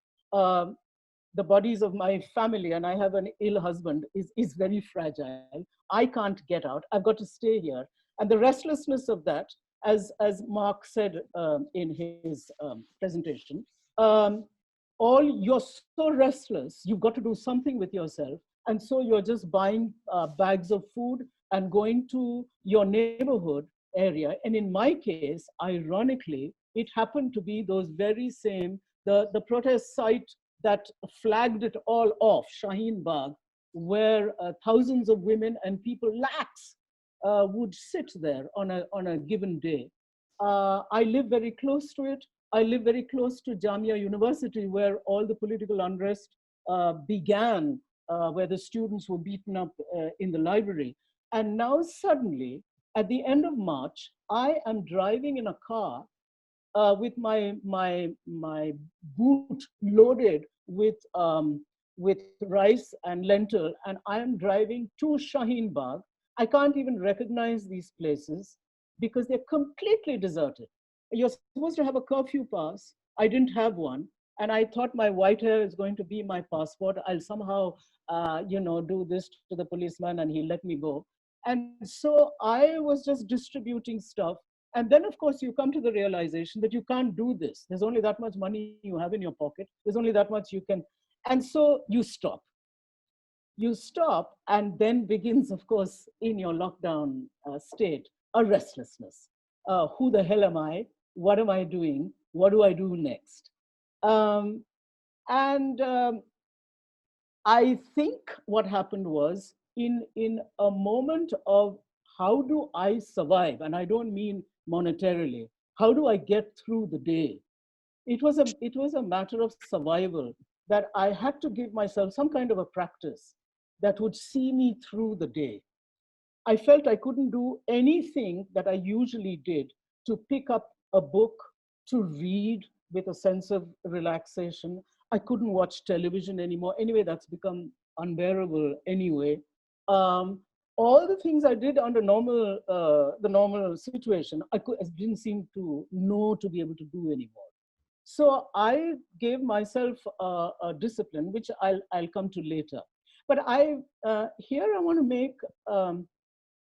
The bodies of my family, and I have an ill husband, is very fragile. I can't get out. I've got to stay here. And the restlessness of that, as Mark said in his presentation, you're so restless, you've got to do something with yourself. And so you're just buying bags of food and going to your neighborhood area. And in my case, ironically, it happened to be those very same, the protest site that flagged it all off, Shaheen Bagh, where thousands of women and people, lakhs, would sit there on a given day. I live very close to it. I live very close to Jamia University, where all the political unrest began, where the students were beaten up in the library. And now suddenly, at the end of March, I am driving in a car with my boot loaded with rice and lentil, and I am driving to Shaheen Bagh. I can't even recognize these places because they're completely deserted. You're supposed to have a curfew pass. I didn't have one. And I thought my white hair is going to be my passport. I'll somehow, do this to the policeman and he'll let me go. And so I was just distributing stuff. And then, of course, you come to the realization that you can't do this. There's only that much money you have in your pocket. There's only that much you can. And so you stop. You stop, and then begins, of course, in your lockdown state, a restlessness. Who the hell am I? What am I doing? What do I do next? I think what happened was, in a moment of how do I survive, and I don't mean monetarily, how do I get through the day? It was a matter of survival, that I had to give myself some kind of a practice that would see me through the day. I felt I couldn't do anything that I usually did, to pick up a book, to read with a sense of relaxation. I couldn't watch television anymore. Anyway, that's become unbearable anyway. All the things I did under the normal situation, I didn't seem to know to be able to do anymore. So I gave myself a discipline, which I'll come to later. But here I want to make,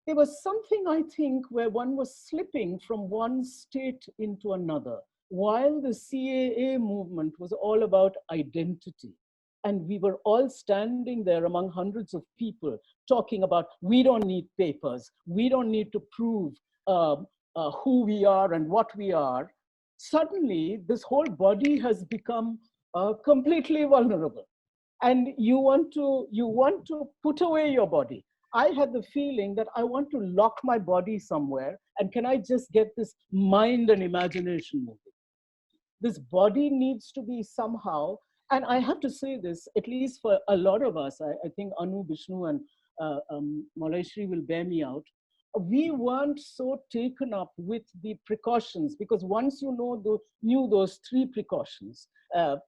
there was something, I think, where one was slipping from one state into another, while the CAA movement was all about identity. And we were all standing there among hundreds of people talking about, we don't need papers, we don't need to prove who we are and what we are. Suddenly, this whole body has become completely vulnerable. And you want to put away your body. I had the feeling that I want to lock my body somewhere, and can I just get this mind and imagination moving? This body needs to be somehow, and I have to say this, at least for a lot of us, I think Anu, Vishnu, and Malaishri will bear me out. We weren't so taken up with the precautions, because once you knew those 3 precautions,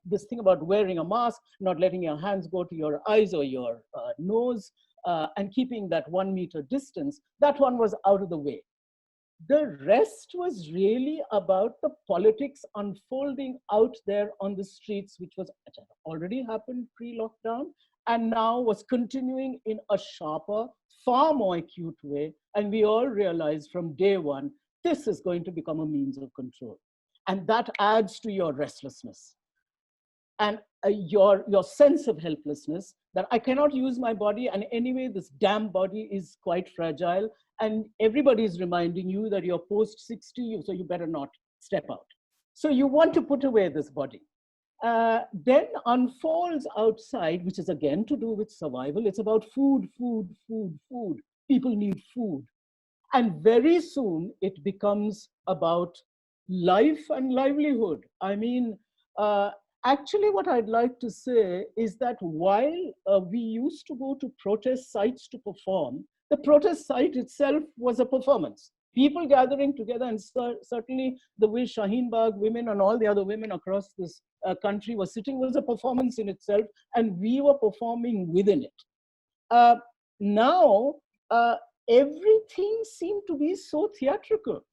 this thing about wearing a mask, not letting your hands go to your eyes or your nose, and keeping that 1 meter distance, that one was out of the way. The rest was really about the politics unfolding out there on the streets, which had already happened pre-lockdown, and now was continuing in a sharper, far more acute way. And we all realized from day one, this is going to become a means of control. And that adds to your restlessness and your sense of helplessness, that I cannot use my body, and anyway, this damn body is quite fragile, and everybody is reminding you that you're post 60, so you better not step out. So you want to put away this body. Then unfolds outside, which is again to do with survival. It's about food, food, food, food. People need food. And very soon it becomes about life and livelihood. I mean, actually what I'd like to say is that while we used to go to protest sites to perform, the protest site itself was a performance. People gathering together, and certainly the way Shaheen Bagh women and all the other women across this country were sitting was a performance in itself, and we were performing within it. Now, everything seemed to be so theatrical.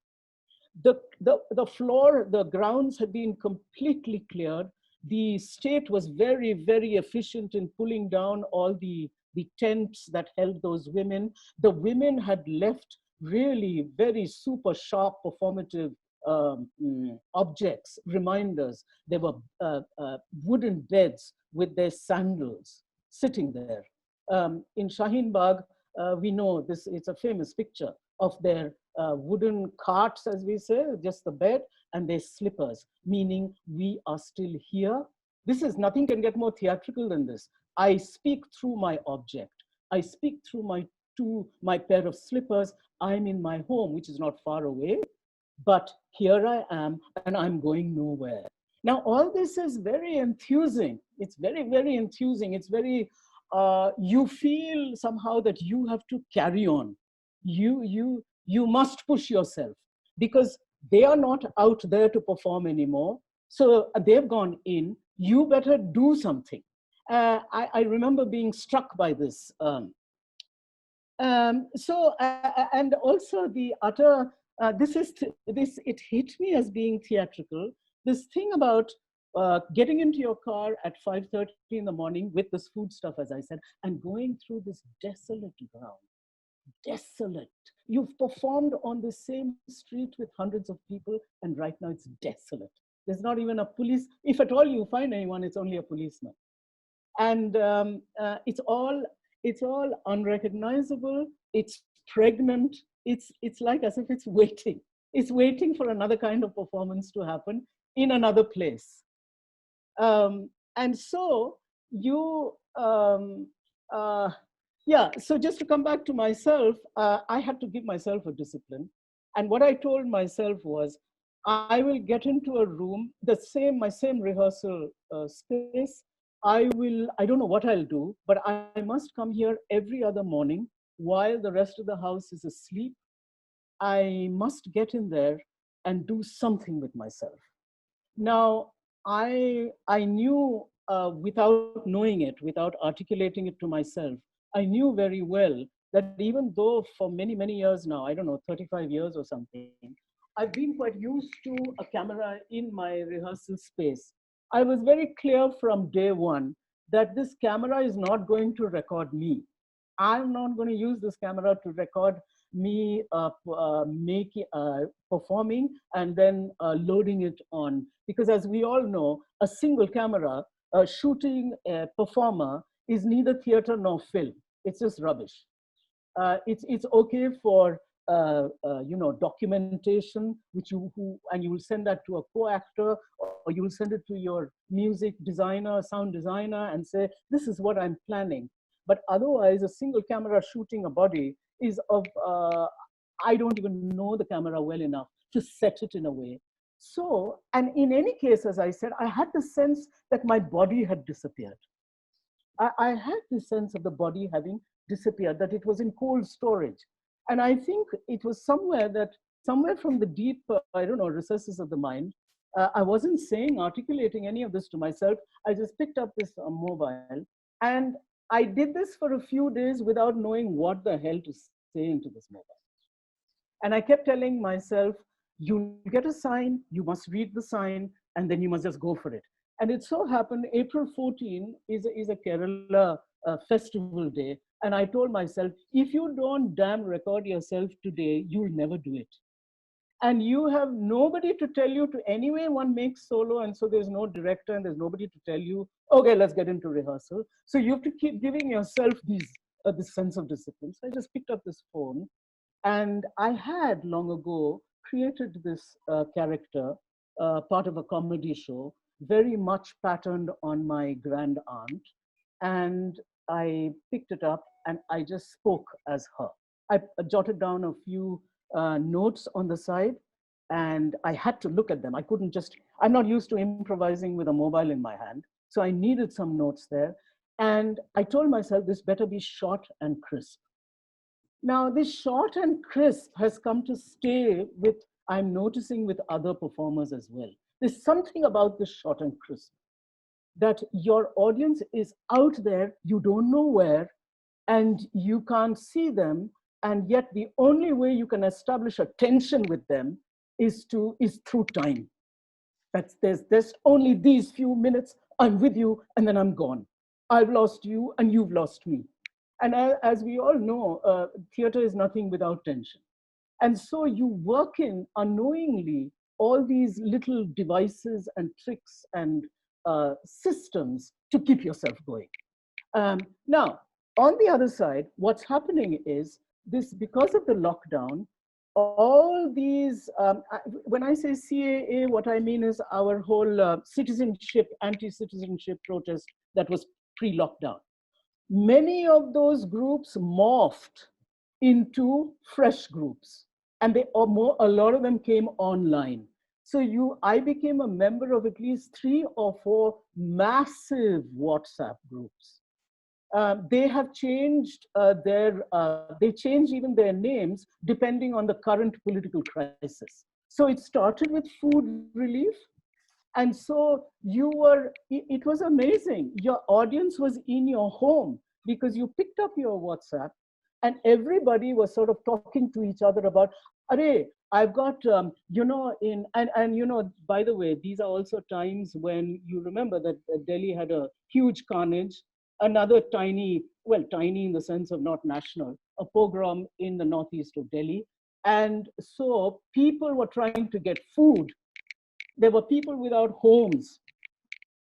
The floor, the grounds had been completely cleared. The state was very, very efficient in pulling down all the tents that held those women. The women had left really very super sharp performative objects, reminders. There were wooden beds with their sandals sitting there. In Shaheen Bagh, we know this, it's a famous picture of their wooden carts, as we say, just the bed, and their slippers, meaning we are still here. This is, nothing can get more theatrical than this. I speak through my object. I speak through my pair of slippers. I'm in my home, which is not far away, but here I am, and I'm going nowhere. Now, all this is very enthusing. It's very, very enthusing. It's very, you feel somehow that you have to carry on. You must push yourself, because they are not out there to perform anymore. So they've gone in, you better do something. I remember being struck by this. And also the utter, it hit me as being theatrical. This thing about getting into your car at 5:30 in the morning with this food stuff, as I said, and going through this desolate ground. Desolate. You've performed on the same street with hundreds of people, and right now it's desolate. There's not even a police. If at all you find anyone, it's only a policeman. And it's all unrecognizable. It's pregnant. It's like as if it's waiting. It's waiting for another kind of performance to happen in another place. And so you, yeah, so just to come back to myself, I had to give myself a discipline. And what I told myself was, I will get into a room, my same rehearsal space. I don't know what I'll do, but I must come here every other morning while the rest of the house is asleep. I must get in there and do something with myself. Now, I knew without knowing it, without articulating it to myself, I knew very well that even though for many, many years now, I don't know, 35 years or something, I've been quite used to a camera in my rehearsal space. I was very clear from day one that this camera is not going to record me. I'm not going to use this camera to record me performing and then loading it on. Because as we all know, a single camera shooting a performer is neither theater nor film. It's just rubbish. It's okay for documentation, which you will send that to a co-actor, or you will send it to your music designer, sound designer, and say, this is what I'm planning. But otherwise, a single camera shooting a body is of, I don't even know the camera well enough to set it in a way. So, and in any case, as I said, I had the sense that my body had disappeared. I had the sense of the body having disappeared, that it was in cold storage. And I think it was somewhere from the deep, recesses of the mind, I wasn't articulating any of this to myself. I just picked up this mobile, and I did this for a few days without knowing what the hell to say into this mobile. And I kept telling myself, you get a sign, you must read the sign, and then you must just go for it. And it so happened April 14 is a Kerala festival day. And I told myself, if you don't damn record yourself today, you'll never do it. And you have nobody to tell you to anyway, one makes solo, and so there's no director and there's nobody to tell you, okay, let's get into rehearsal. So you have to keep giving yourself this sense of discipline. So I just picked up this phone, and I had long ago created this character, part of a comedy show, very much patterned on my grand aunt. And I picked it up and I just spoke as her. I jotted down a few notes on the side, and I had to look at them. I couldn't just, I'm not used to improvising with a mobile in my hand. So I needed some notes there. And I told myself, this better be short and crisp. Now, this short and crisp has come to stay with, I'm noticing with other performers as well. There's something about this short and crisp, that your audience is out there, you don't know where, and you can't see them. And yet the only way you can establish a tension with them is through time. There's only these few minutes, I'm with you, and then I'm gone. I've lost you and you've lost me. And as we all know, theater is nothing without tension. And so you work in unknowingly all these little devices and tricks and systems to keep yourself going. Now, on the other side, what's happening is this, because of the lockdown, all these, when I say CAA, what I mean is our whole citizenship, anti-citizenship protest that was pre-lockdown. Many of those groups morphed into fresh groups, and a lot of them came online. So I became a member of at least 3 or 4 massive WhatsApp groups. They have changed they changed even their names depending on the current political crisis. So it started with food relief. And so it was amazing. Your audience was in your home because you picked up your WhatsApp and everybody was sort of talking to each other about, Arey, I've got, by the way, these are also times when you remember that Delhi had a huge carnage, another tiny in the sense of not national, a pogrom in the northeast of Delhi. And so people were trying to get food. There were people without homes.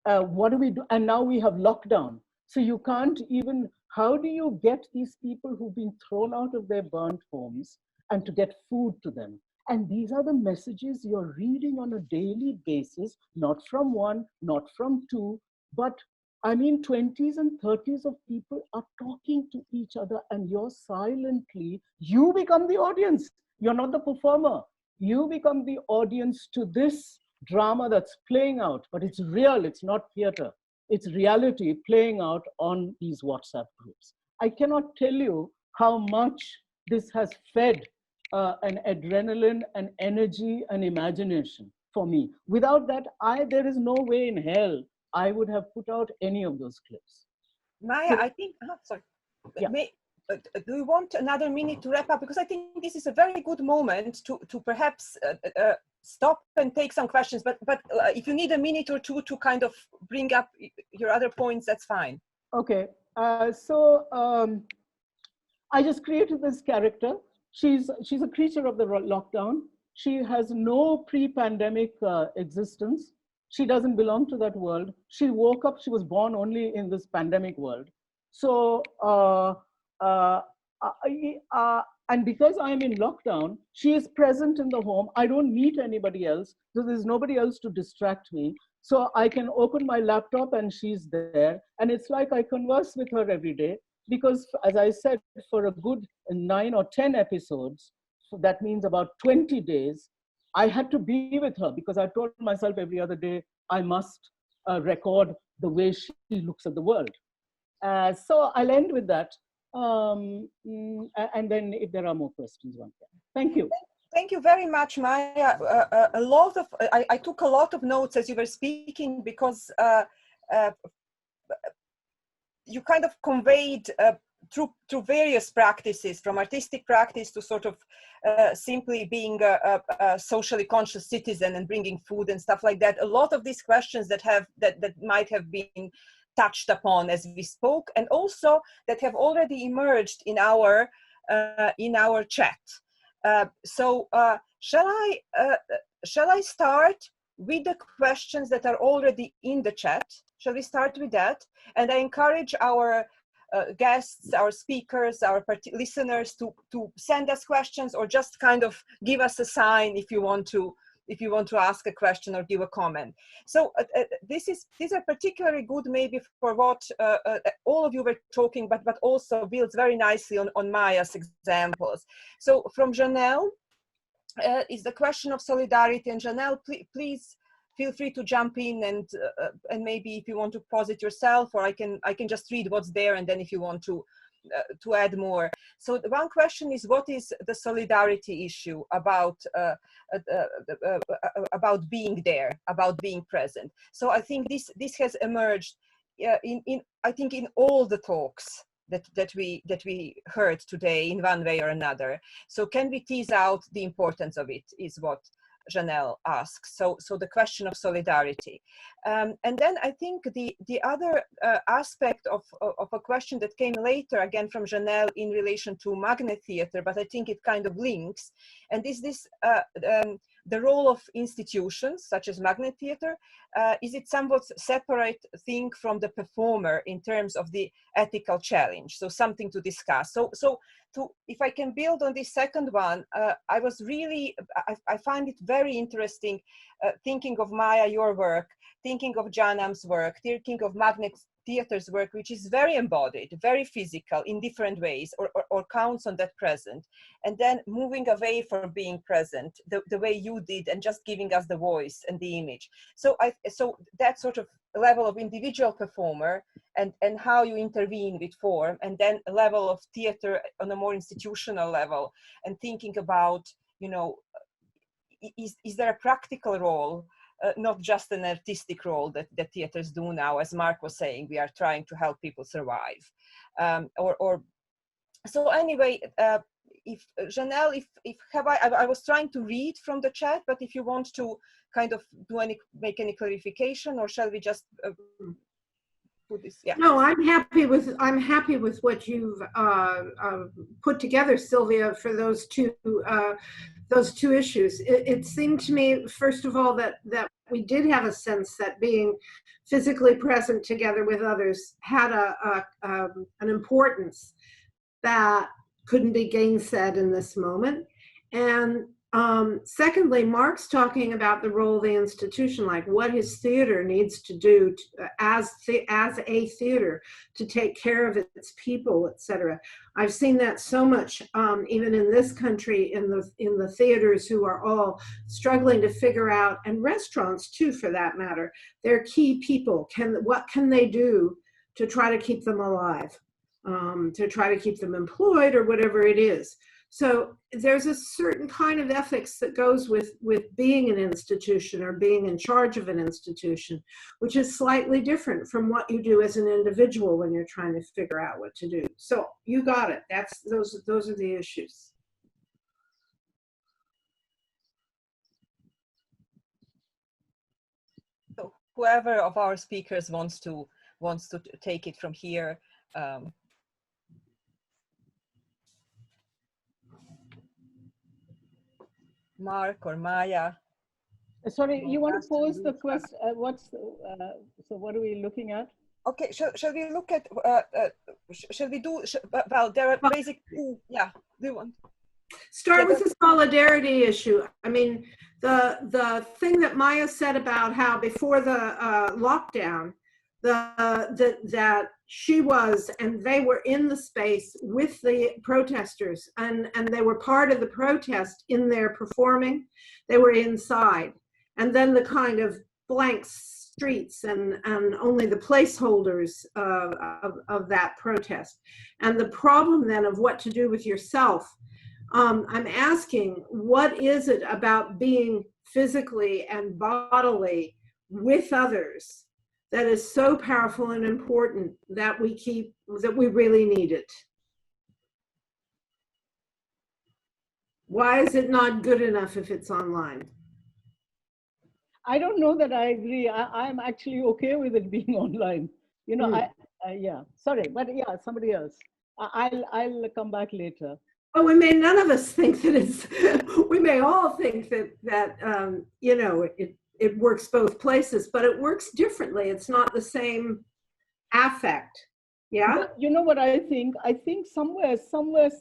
What do we do? And now we have lockdown. So you can't even, how do you get these people who've been thrown out of their burnt homes and to get food to them? And these are the messages you're reading on a daily basis, not from 1, not from 2, but 20s and 30s of people are talking to each other, and you're silently, you become the audience. You're not the performer. You become the audience to this drama that's playing out, but it's real, it's not theater. It's reality playing out on these WhatsApp groups. I cannot tell you how much this has fed an adrenaline, an energy, an imagination for me. Without that, there is no way in hell I would have put out any of those clips. Maya, I think, sorry. Yeah. Do you want another minute to wrap up? Because I think this is a very good moment to perhaps stop and take some questions. But if you need a minute or two to kind of bring up your other points, that's fine. Okay. So I just created this character. She's a creature of the lockdown. She has no pre-pandemic existence. She doesn't belong to that world. She woke up, she was born only in this pandemic world. So, and because I'm in lockdown, she is present in the home. I don't meet anybody else. So there's nobody else to distract me. So I can open my laptop and she's there. And it's like I converse with her every day because, as I said, for a good 9 or 10 episodes, so that means about 20 days, I had to be with her because I told myself every other day, I must record the way she looks at the world. So I'll end with that. And then if there are more questions, one can. Thank you. Thank you very much, Maya. I took a lot of notes as you were speaking because you kind of conveyed through various practices, from artistic practice to sort of simply being a socially conscious citizen and bringing food and stuff like that. A lot of these questions that might have been touched upon as we spoke, and also that have already emerged in our chat. So shall I start with the questions that are already in the chat? Shall we start with that? And I encourage our guests, our speakers, our listeners to send us questions, or just kind of give us a sign if you want to ask a question or give a comment. So these are particularly good maybe for what all of you were talking, but also builds very nicely on Maya's examples. So from Janelle is the question of solidarity, and Janelle, please feel free to jump in and maybe if you want to pause it yourself, or I can just read what's there, and then if you want to add more. So the one question is, what is the solidarity issue about being there, about being present? So I think this has emerged I think in all the talks that we heard today in one way or another. So can we tease out the importance of it, is what Janelle asks. So the question of solidarity. And then I think the other aspect of a question that came later, again from Janelle, in relation to Magnet Theatre, but I think it kind of links, and is this the role of institutions such as Magnet Theatre. Is it somewhat separate thing from the performer in terms of the ethical challenge? So something to discuss. So if I can build on this second one, I find it very interesting thinking of Maya, your work, thinking of Janam's work, thinking of Magnet Theatre's work, which is very embodied, very physical in different ways, or counts on that present, and then moving away from being present the way you did, and just giving us the voice and the image. So that sort of level of individual performer and how you intervene with form, and then a level of theater on a more institutional level, and thinking about, is there a practical role, not just an artistic role that theaters do now? As Mark was saying, we are trying to help people survive. So anyway, if Janelle, I was trying to read from the chat, but if you want to kind of make any clarification, or shall we just put this? Yeah. No, I'm happy with what you've put together, Sylvia, for those two issues. It seemed to me, first of all, that we did have a sense that being physically present together with others had an importance that couldn't be gainsaid in this moment. And secondly, Mark's talking about the role of the institution, like what his theater needs to do as a theater to take care of its people, etc. I've seen that so much, even in this country, in the theaters, who are all struggling to figure out, and restaurants too, for that matter, their key people. What can they do to try to keep them alive, to try to keep them employed, or whatever it is. So there's a certain kind of ethics that goes with being an institution or being in charge of an institution, which is slightly different from what you do as an individual when you're trying to figure out what to do. So you got it. Those are the issues. So whoever of our speakers wants to take it from here. Mark or Maya. Sorry, you want to pose the question? So what are we looking at? Okay, shall we look at, shall we do, well, there are basically, yeah, do you want? Start with the solidarity issue. I mean, the thing that Maya said about how before the lockdown, that she was and they were in the space with the protesters and they were part of the protest in their performing. They were inside. And then the kind of blank streets and only the placeholders of that protest. And the problem then of what to do with yourself. I'm asking, what is it about being physically and bodily with others that is so powerful and important that we really need it? Why is it not good enough if it's online? I don't know that I agree. I'm actually okay with it being online. You know, yeah, sorry, but yeah, somebody else. I'll come back later. Oh, none of us think that it's, we may all think that you know, it works both places, but it works differently. It's not the same affect. Yeah. But you know what I think? I think somewhere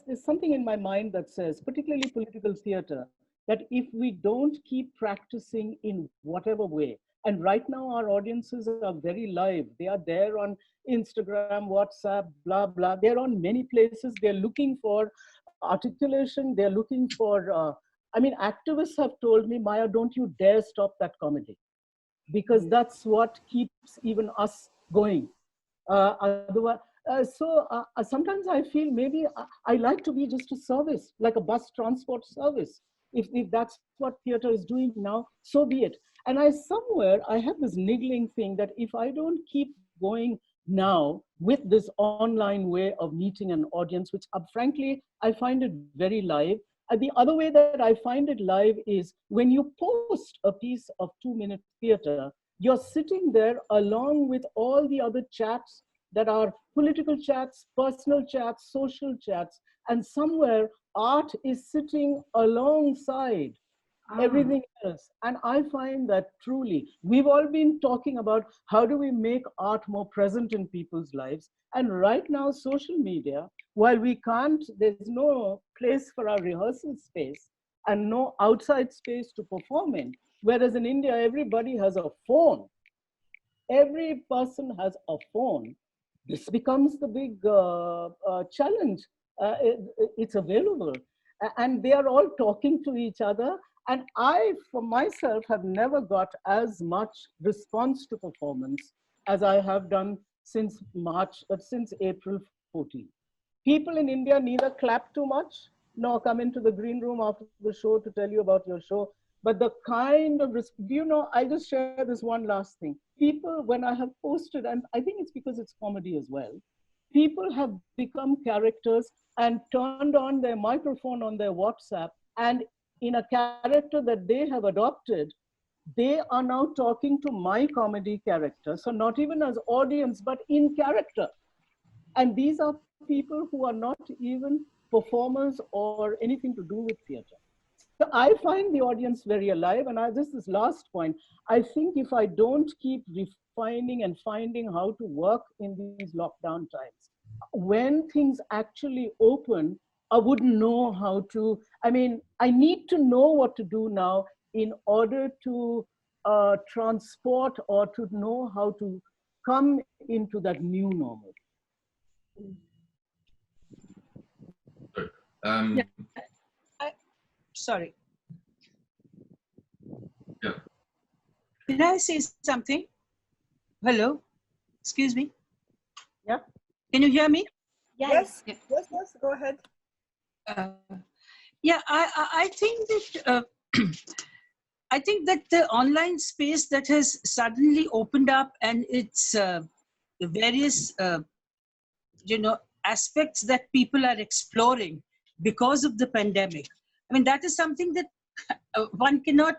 there's something in my mind that says, particularly political theater, that if we don't keep practicing in whatever way, and right now our audiences are very live. They are there on Instagram, WhatsApp, blah, blah. They're on many places. They're looking for articulation. They're looking for, I mean, activists have told me, Maya, don't you dare stop that comedy, because that's what keeps even us going. Otherwise, sometimes I feel maybe I like to be just a service, like a bus transport service. If that's what theater is doing now, so be it. And I have this niggling thing that if I don't keep going now with this online way of meeting an audience, which frankly, I find it very live. The other way that I find it live is when you post a piece of 2-minute theater, you're sitting there along with all the other chats that are political chats, personal chats, social chats, and somewhere art is sitting alongside everything else. And I find that truly, we've all been talking about how do we make art more present in people's lives. And right now, social media, while we can't, there's no place for our rehearsal space and no outside space to perform in. Whereas in India, everybody has a phone. Every person has a phone. This becomes the big challenge. It's available. And they are all talking to each other. And I, for myself, have never got as much response to performance as I have done since April 14. People in India neither clap too much, nor come into the green room after the show to tell you about your show. But the kind of, you know, I just share this one last thing. People, when I have posted, and I think it's because it's comedy as well, people have become characters and turned on their microphone on their WhatsApp, and in a character that they have adopted, they are now talking to my comedy character. So not even as audience, but in character. And these are people who are not even performers or anything to do with theater. So I find the audience very alive. And this last point, I think if I don't keep refining and finding how to work in these lockdown times, when things actually open, I wouldn't know how to, I mean, I need to know what to do now in order to transport or to know how to come into that new normal. Yeah. Sorry. Yeah. Can I say something? Hello? Excuse me? Yeah. Can you hear me? Yes, yes, go ahead. Yeah, I think that I think that the online space that has suddenly opened up, and its the various aspects that people are exploring because of the pandemic. I mean, that is something that one cannot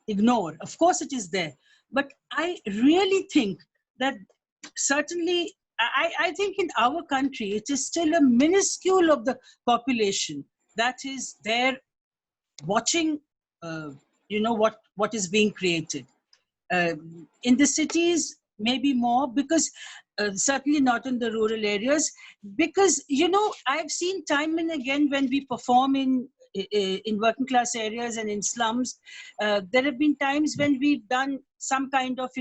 ignore. Of course, it is there, but I really think that certainly. I think in our country, it is still a minuscule of the population that is there watching, what is being created. In the cities, maybe more, because certainly not in the rural areas, because I've seen time and again when we perform in working class areas and in slums, there have been times when we've done some kind of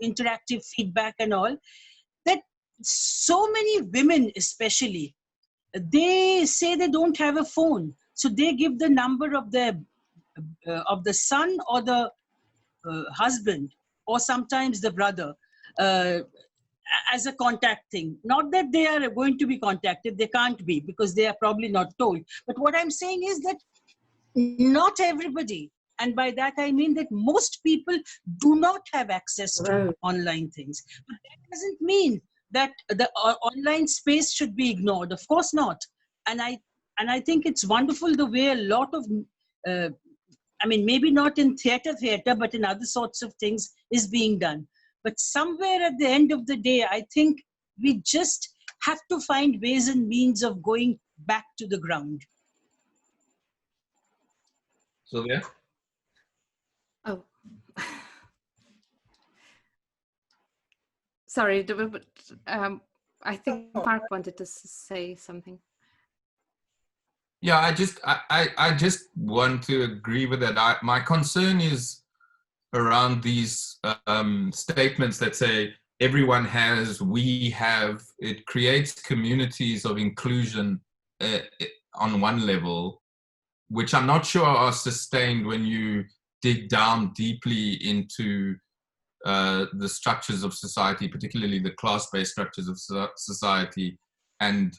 interactive feedback and all, that so many women especially, they say they don't have a phone, so they give the number of the son or the husband, or sometimes the brother, as a contact thing. Not that they are going to be contacted, they can't be, because they are probably not told. But what I'm saying is that not everybody, and by that I mean that most people do not have access to online things. But that doesn't mean that the online space should be ignored. Of course not. And I think it's wonderful the way a lot of maybe not in theater, but in other sorts of things is being done. But somewhere at the end of the day, I think we just have to find ways and means of going back to the ground. Sylvia? Oh. Sorry, I think Mark wanted to say something. Yeah, I just want to agree with that. My concern is around these statements that say everyone has, we have. It creates communities of inclusion on one level, which I'm not sure are sustained when you dig down deeply into the structures of society, particularly the class-based structures of society, and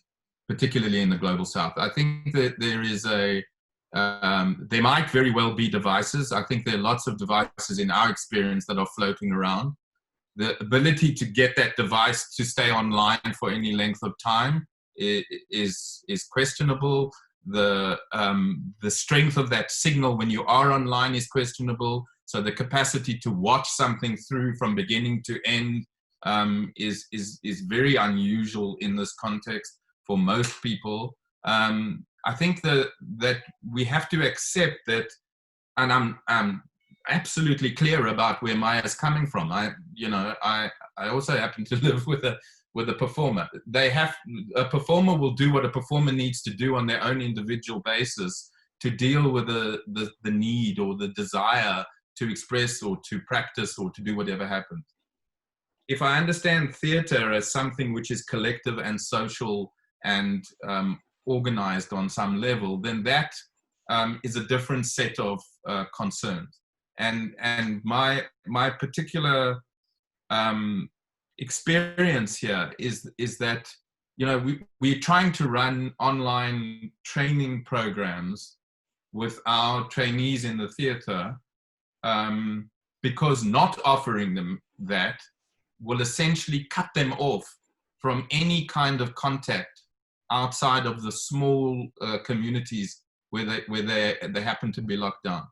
particularly in the global south. I think that there is there might very well be devices. I think there are lots of devices in our experience that are floating around. The ability to get that device to stay online for any length of time is questionable. The strength of that signal when you are online is questionable. So the capacity to watch something through from beginning to end is very unusual in this context for most people. I think that we have to accept that, and I'm absolutely clear about where Maya's coming from. I also happen to live with a performer. A performer will do what a performer needs to do on their own individual basis to deal with the need or the desire to express or to practice or to do whatever happens. If I understand theater as something which is collective and social and organized on some level, then that is a different set of concerns. And my particular experience here is that we're trying to run online training programs with our trainees in the theater, because not offering them that will essentially cut them off from any kind of contact outside of the small communities where they happen to be locked down.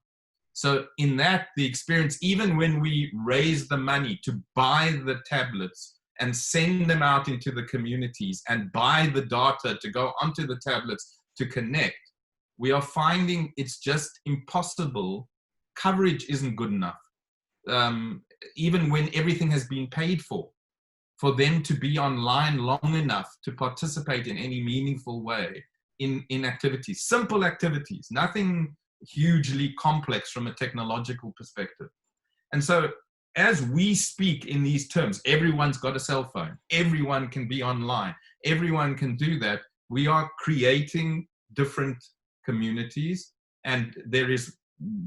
So in that, the experience, even when we raise the money to buy the tablets and send them out into the communities and buy the data to go onto the tablets to connect, we are finding it's just impossible. Coverage isn't good enough. Even when everything has been paid for them to be online long enough to participate in any meaningful way in activities, simple activities, nothing hugely complex from a technological perspective. And so as we speak in these terms, everyone's got a cell phone, everyone can be online, everyone can do that. We are creating different communities, and there is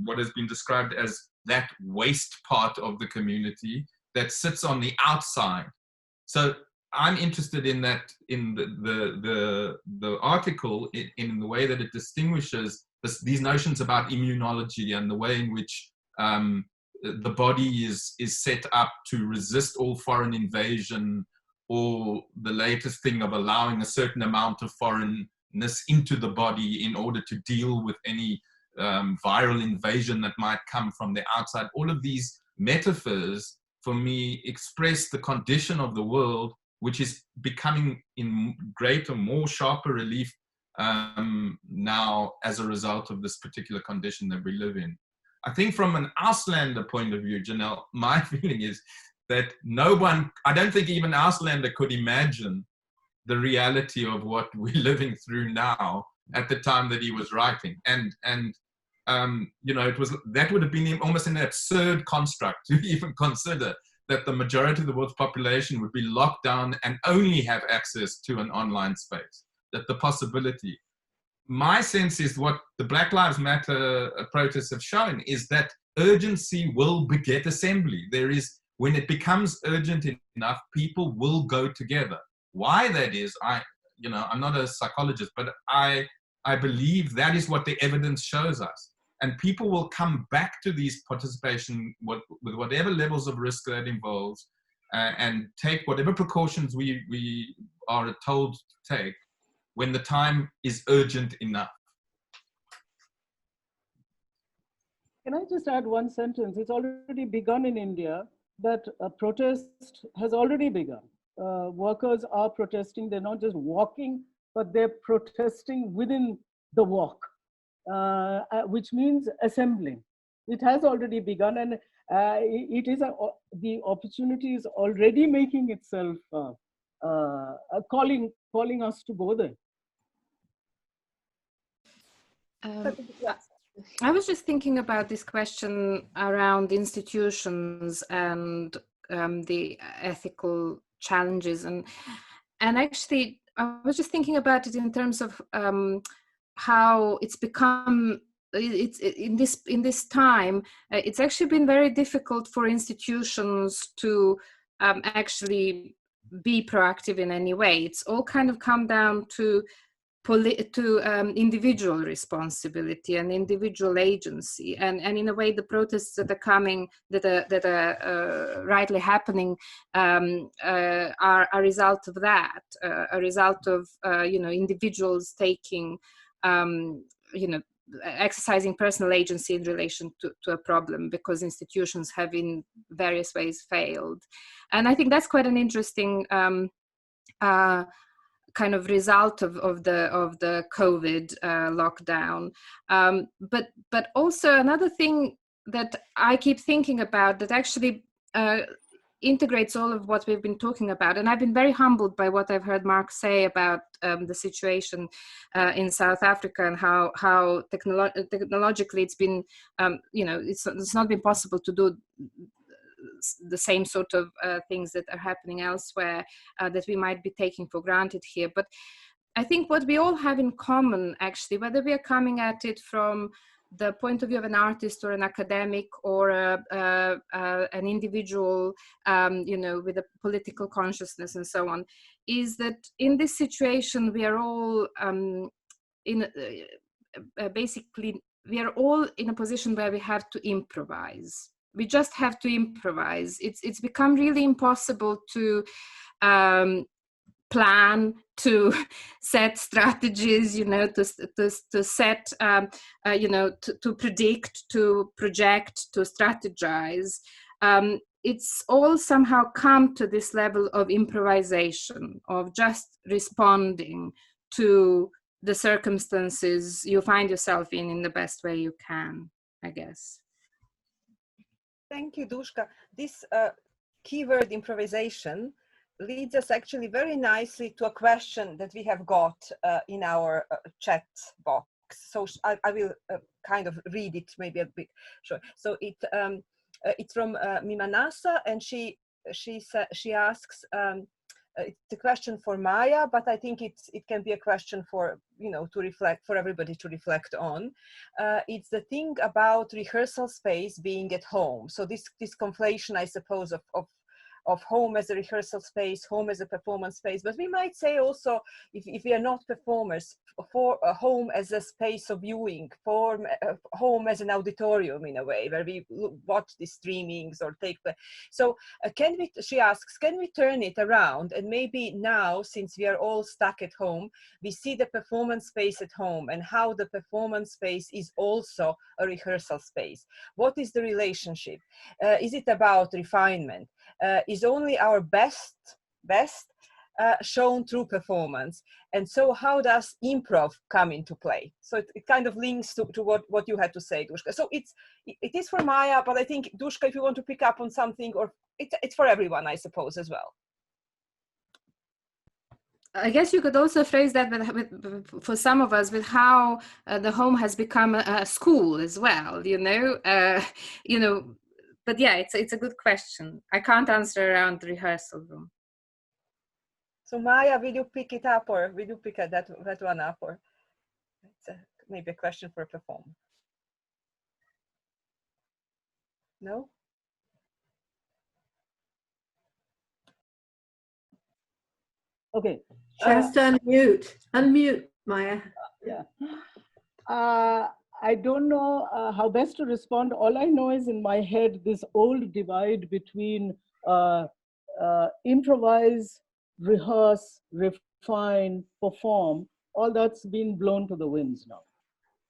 what has been described as that waste part of the community that sits on the outside. So I'm interested in that, in the article, in the way that it distinguishes these notions about immunology and the way in which the body is set up to resist all foreign invasion, or the latest thing of allowing a certain amount of foreignness into the body in order to deal with any viral invasion that might come from the outside. All of these metaphors, for me, express the condition of the world, which is becoming in greater, more sharper relief now as a result of this particular condition that we live in. I think from an Auslander point of view, Janelle, my feeling is that I don't think even Auslander could imagine the reality of what we're living through now at the time that he was writing. And you know, that would have been almost an absurd construct to even consider that the majority of the world's population would be locked down and only have access to an online space. That the possibility. My sense is what the Black Lives Matter protests have shown is that urgency will beget assembly. When it becomes urgent enough, people will go together. Why that is, I'm not a psychologist, but I believe that is what the evidence shows us. And people will come back to these participation with whatever levels of risk that involves, and take whatever precautions we are told to take when the time is urgent enough. Can I just add one sentence? It's already begun in India, that a protest has already begun. Workers are protesting. They're not just walking, but they're protesting within the walk, which means assembling. It has already begun, and it is the opportunity is already making itself calling us to go there. I was just thinking about this question around institutions and the ethical challenges, and actually I was just thinking about it in terms of how it's become. In this time, it's actually been very difficult for institutions to actually be proactive in any way. It's all kind of come down to individual responsibility and individual agency, and in a way the protests that are coming, that are rightly happening, are a result of that, a result of individuals taking exercising personal agency in relation to a problem, because institutions have in various ways failed. And I think that's quite an interesting kind of result of the COVID lockdown. But also another thing that I keep thinking about that actually integrates all of what we've been talking about, and I've been very humbled by what I've heard Mark say about the situation in South Africa, and how technologically it's been, it's not been possible to do the same sort of things that are happening elsewhere, that we might be taking for granted here. But I think what we all have in common, actually, whether we are coming at it from the point of view of an artist or an academic or an individual, with a political consciousness and so on, is that in this situation we are all basically we are all in a position where we have to improvise. We just have to improvise. It's become really impossible to plan, to set strategies, to set, to predict, to project, to strategize. It's all somehow come to this level of improvisation, of just responding to the circumstances you find yourself in the best way you can, I guess. Thank you, Duška. This keyword improvisation leads us actually very nicely to a question that we have got in our chat box. So I will kind of read it maybe a bit short. So it's from Mimanasa, and she asks, it's a question for Maya, but I think it can be a question for, to reflect, for everybody to reflect on. It's the thing about rehearsal space being at home. So this conflation, I suppose, of of home as a rehearsal space, home as a performance space, but we might say also, if we are not performers, for a home as a space of viewing, for home as an auditorium in a way, where we watch the streamings or take the, so can we, she asks, can we turn it around, and maybe now, since we are all stuck at home, we see the performance space at home and how the performance space is also a rehearsal space. What is the relationship? Is it about refinement? Is only our best shown through performance? And so how does improv come into play? So it kind of links to what you had to say, Duška. So it is for Maya, but I think, Duška, if you want to pick up on something, or it's for everyone, I suppose, as well. I guess you could also phrase that with, for some of us, with how the home has become a school as well, you know, but yeah, it's a good question. I can't answer around the rehearsal room. So Maya, will you pick it up, or will you pick that one up, or it's maybe a question for a performer? No? Okay. Just unmute, Maya. Yeah. I don't know how best to respond. All I know is in my head, this old divide between improvise, rehearse, refine, perform, all that's been blown to the winds now.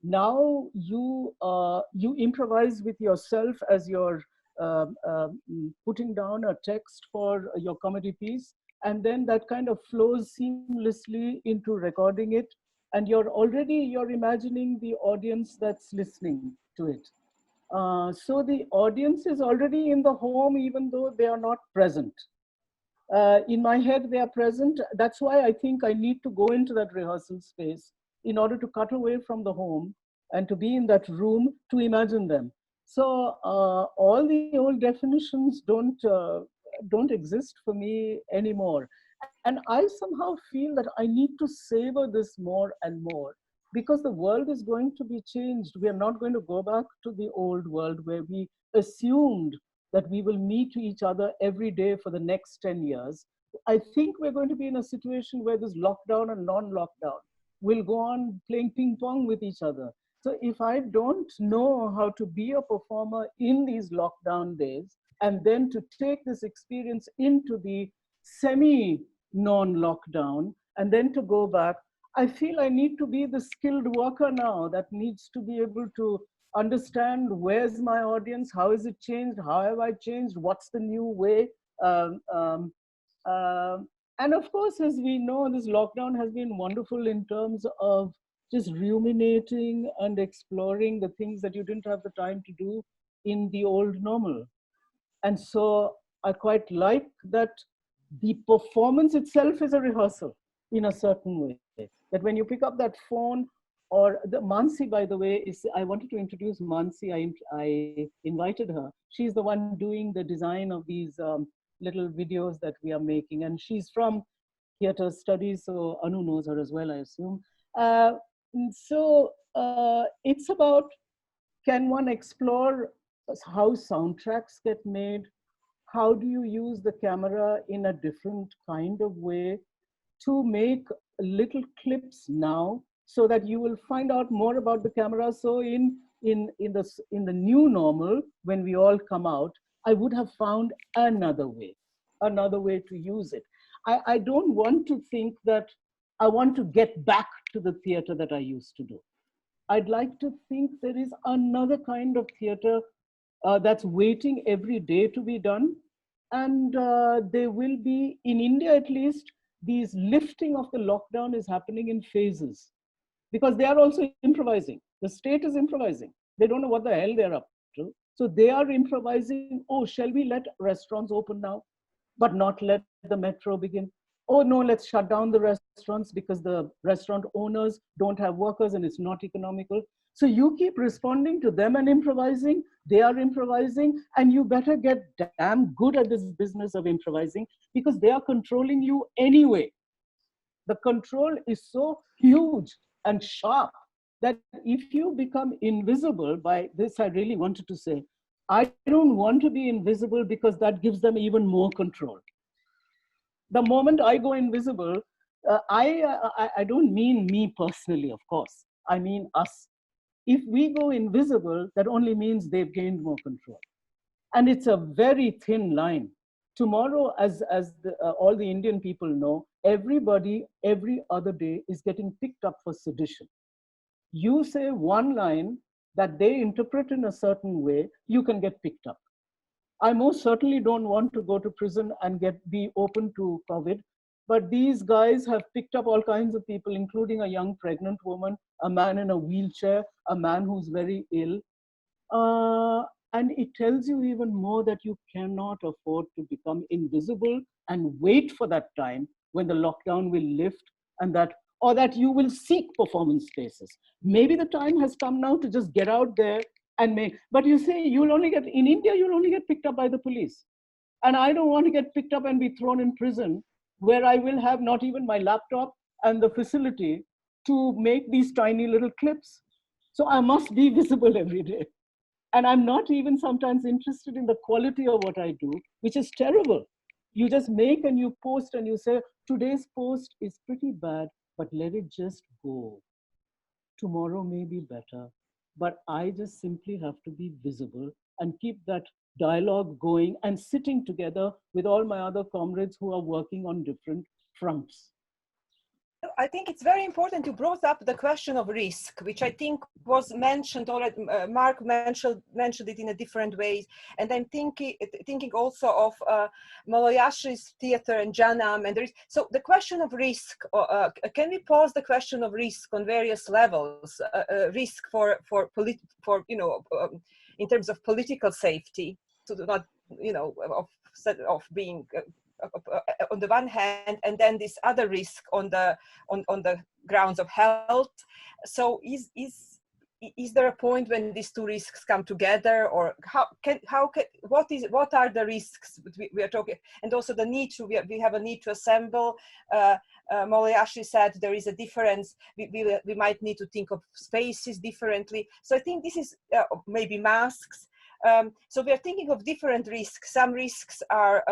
Now you improvise with yourself as you're putting down a text for your comedy piece, and then that kind of flows seamlessly into recording it, and you're imagining the audience that's listening to it. So the audience is already in the home, even though they are not present. In my head, they are present. That's why I think I need to go into that rehearsal space in order to cut away from the home and to be in that room to imagine them. So all the old definitions don't exist for me anymore. And I somehow feel that I need to savor this more and more, because the world is going to be changed. We are not going to go back to the old world where we assumed that we will meet each other every day for the next 10 years. I think we're going to be in a situation where this lockdown and non-lockdown will go on playing ping pong with each other. So if I don't know how to be a performer in these lockdown days, and then to take this experience into the semi-non-lockdown, and then to go back, I feel I need to be the skilled worker now that needs to be able to understand where's my audience, how has it changed, how have I changed, what's the new way. And of course, as we know, this lockdown has been wonderful in terms of just ruminating and exploring the things that you didn't have the time to do in the old normal. And so I quite like that the performance itself is a rehearsal in a certain way. That when you pick up that phone, or the Mansi, by the way, I wanted to introduce Mansi. I invited her. She's the one doing the design of these little videos that we are making. And she's from theater studies, so Anu knows her as well, I assume. So it's about, can one explore how soundtracks get made? How do you use the camera in a different kind of way to make little clips now, so that you will find out more about the camera? So in the new normal, when we all come out, I would have found another way to use it. I don't want to think that I want to get back to the theater that I used to do. I'd like to think there is another kind of theater that's waiting every day to be done. And there will be, in India at least, these lifting of the lockdown is happening in phases, because they are also improvising. The state is improvising. They don't know what the hell they're up to. So they are improvising. Oh, shall we let restaurants open now, but not let the metro begin? Oh no, let's shut down the restaurants because the restaurant owners don't have workers and it's not economical. So you keep responding to them and improvising. They are improvising, and you better get damn good at this business of improvising, because they are controlling you anyway. The control is so huge and sharp that if you become invisible by this, I really wanted to say, I don't want to be invisible because that gives them even more control. The moment I go invisible, I don't mean me personally, of course. I mean us. If we go invisible, that only means they've gained more control. And it's a very thin line. Tomorrow, as all the Indian people know, everybody, every other day is getting picked up for sedition. You say one line that they interpret in a certain way, you can get picked up. I most certainly don't want to go to prison and be open to COVID, but these guys have picked up all kinds of people, including a young pregnant woman, a man in a wheelchair, a man who's very ill. And it tells you even more that you cannot afford to become invisible and wait for that time when the lockdown will lift, and or that you will seek performance spaces. Maybe the time has come now to just get out there and make, but you say in India, you'll only get picked up by the police. And I don't want to get picked up and be thrown in prison where I will have not even my laptop and the facility to make these tiny little clips. So I must be visible every day. And I'm not even sometimes interested in the quality of what I do, which is terrible. You just make and you post and you say, today's post is pretty bad, but let it just go. Tomorrow may be better. But I just simply have to be visible and keep that dialogue going and sitting together with all my other comrades who are working on different fronts. I think it's very important you brought up the question of risk, which I think was mentioned already. Mark mentioned it in a different way. And I'm thinking also of Maloyashi's theater and Janam. And so the question of risk, can we pose the question of risk on various levels? Risk for in terms of political safety, to not, of being on the one hand, and then this other risk on the grounds of health. So is there a point when these two risks come together, or what are the risks we are talking, and also the need to, we have a need to assemble. Maloyashi said there is a difference. We might need to think of spaces differently. So I think this is maybe masks. So we are thinking of different risks. Some risks are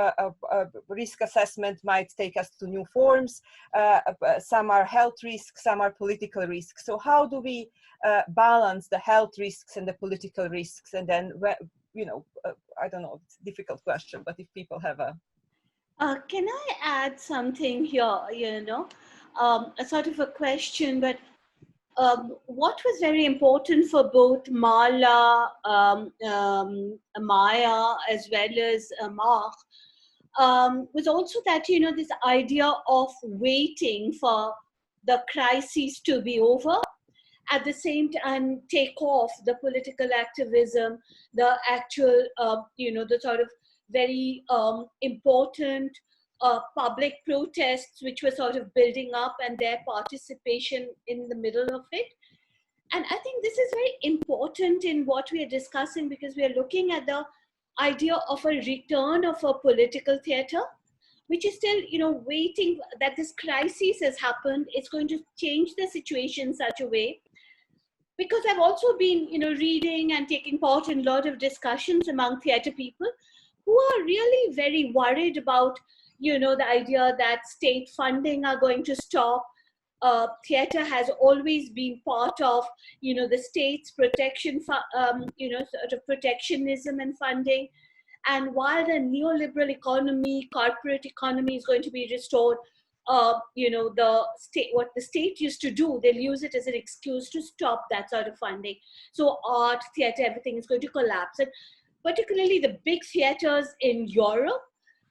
risk assessment might take us to new forms. Some are health risks, some are political risks. So how do we balance the health risks and the political risks? And then, I don't know, it's a difficult question, but if people have a... Can I add something here, a sort of a question, but what was very important for both Mala, Maya, as well as Mark, was also that, this idea of waiting for the crises to be over, at the same time take off the political activism, the actual, the sort of very important public protests which were sort of building up, and their participation in the middle of it. And I think this is very important in what we are discussing, because we are looking at the idea of a return of a political theater, which is still, waiting that this crisis has happened. It's going to change the situation in such a way. Because I've also been, reading and taking part in a lot of discussions among theater people who are really very worried about the idea that state funding are going to stop. Theater has always been part of, the state's protection, sort of protectionism and funding. And while the neoliberal economy, corporate economy is going to be restored, the state, what the state used to do, they'll use it as an excuse to stop that sort of funding. So art, theater, everything is going to collapse. And particularly the big theaters in Europe,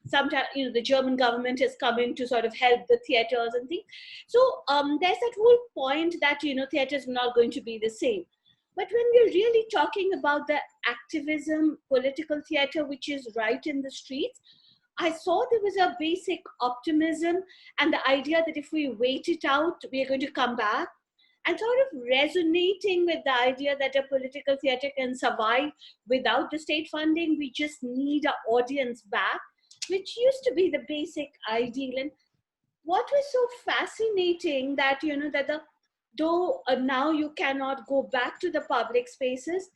sometimes, the German government has come in to sort of help the theaters and things. So there's that whole point that, theaters are not going to be the same. But when we're really talking about the activism, political theater, which is right in the streets, I saw there was a basic optimism and the idea that if we wait it out, we are going to come back, and sort of resonating with the idea that a political theater can survive without the state funding. We just need our audience back, which used to be the basic ideal. And what was so fascinating that, though now you cannot go back to the public spaces,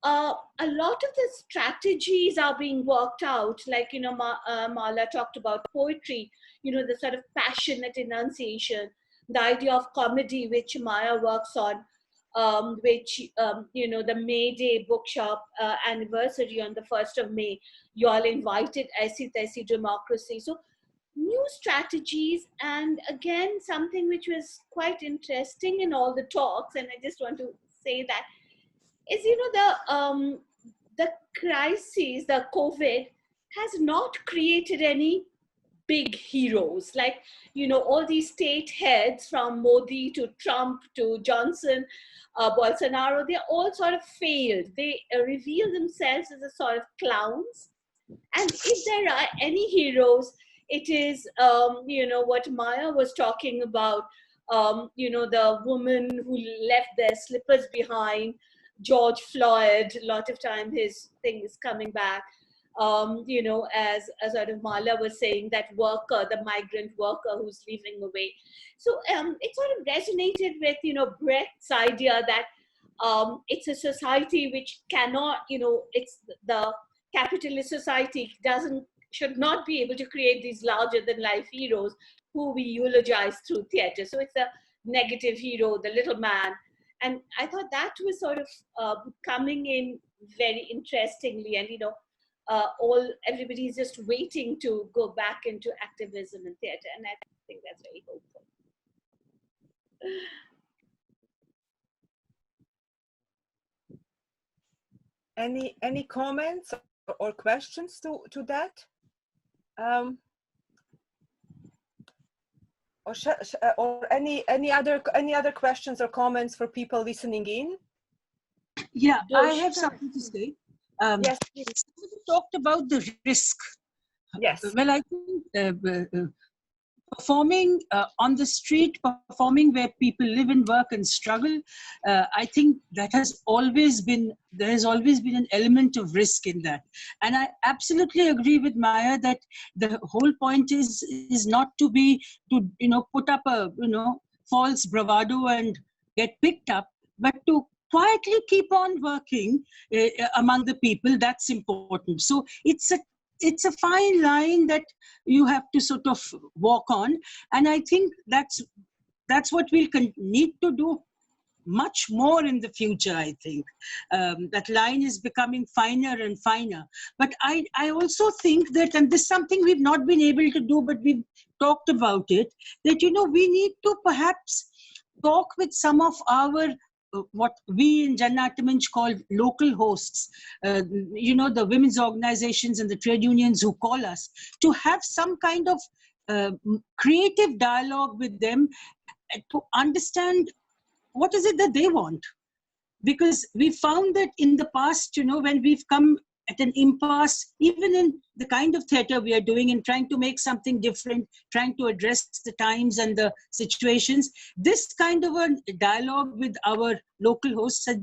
a lot of the strategies are being worked out. Like, you know, Mala talked about poetry, you know, the sort of passionate enunciation, the idea of comedy, which Maya works on, which, you know, the May Day bookshop anniversary on the 1st of May, you all invited Aisi Taisi Democracy. So new strategies, and again, something which was quite interesting in all the talks, and I just want to say that, is, you know, the crisis, the COVID has not created any big heroes. Like, you know, all these state heads from Modi to Trump to Johnson, Bolsonaro, they all sort of failed. They reveal themselves as a sort of clowns. And if there are any heroes, it is, you know, what Maya was talking about, you know, the woman who left their slippers behind, George Floyd, a lot of time his thing is coming back. You know, as sort of Mala was saying, that worker, the migrant worker who's leaving away. So it sort of resonated with, you know, Brecht's idea that it's a society which cannot, you know, it's the capitalist society should not be able to create these larger than life heroes who we eulogize through theater. So it's a negative hero, the little man. And I thought that was sort of coming in very interestingly, and, you know, everybody is just waiting to go back into activism and theater, and I think that's very hopeful. Any comments or questions to that? Or any other questions or comments for people listening in? Yeah, I have something to say. Yes, somebody talked about the risk. Yes. Well, I think performing on the street, performing where people live and work and struggle, I think there has always been an element of risk in that. And I absolutely agree with Maya that the whole point is not to you know, put up a, you know, false bravado and get picked up, but to quietly keep on working among the people. That's important. So it's a fine line that you have to sort of walk on, and I think that's what we'll need to do much more in the future. I think that line is becoming finer and finer. But I also think that, and this is something we've not been able to do, but we've talked about it, that, you know, we need to perhaps talk with some of our what we in Jannat Minch call local hosts, you know, the women's organizations and the trade unions who call us, to have some kind of creative dialogue with them to understand what is it that they want. Because we found that in the past, you know, when we've come at an impasse, even in the kind of theater we are doing and trying to make something different, trying to address the times and the situations, this kind of a dialogue with our local hosts has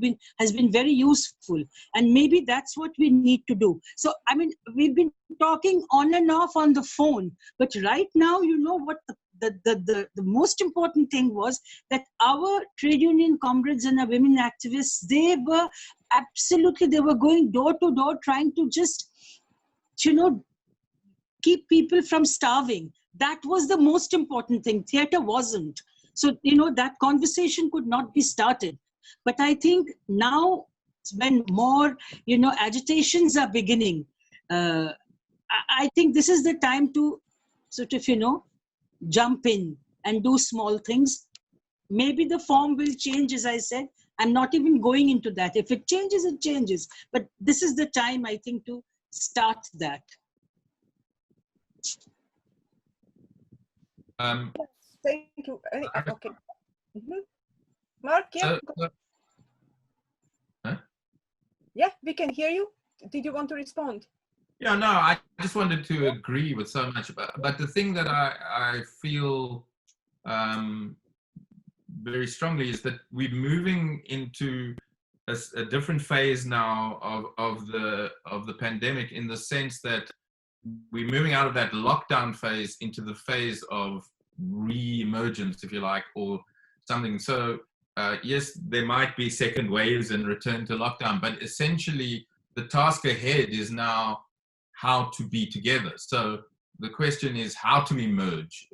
been very useful. And maybe that's what we need to do. So, I mean, we've been talking on and off on the phone, but right now, you know what the most important thing was that our trade union comrades and our women activists, they were going door to door trying to just, you know, keep people from starving. That was the most important thing. Theater wasn't. So, you know, that conversation could not be started. But I think now when more, you know, agitations are beginning, I think this is the time to sort of, you know, jump in and do small things. Maybe the form will change, as I said. I'm not even going into that. If it changes, it changes. But this is the time, I think, to start that. Thank you. Okay. Mark, yeah. Yeah, we can hear you. Did you want to respond? Yeah, no, I just wanted to agree with so much but the thing that I feel very strongly is that we're moving into a different phase now of the pandemic, in the sense that we're moving out of that lockdown phase into the phase of re-emergence, if you like, or something. So yes, there might be second waves and return to lockdown, but essentially the task ahead is now how to be together. So the question is how to emerge,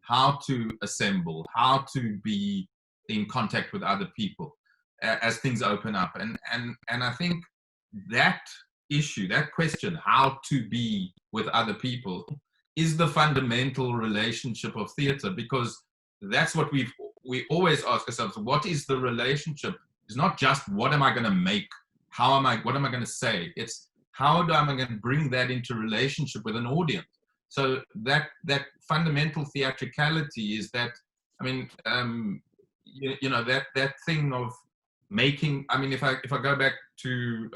how to assemble, how to be in contact with other people as things open up. And I think that issue, that question, how to be with other people, is the fundamental relationship of theatre, because that's what we always ask ourselves. What is the relationship? It's not just what am I going to make, what am I going to say? It's how am I going to bring that into relationship with an audience? So that fundamental theatricality is that, I mean, you know, that thing of making. I mean, if I go back to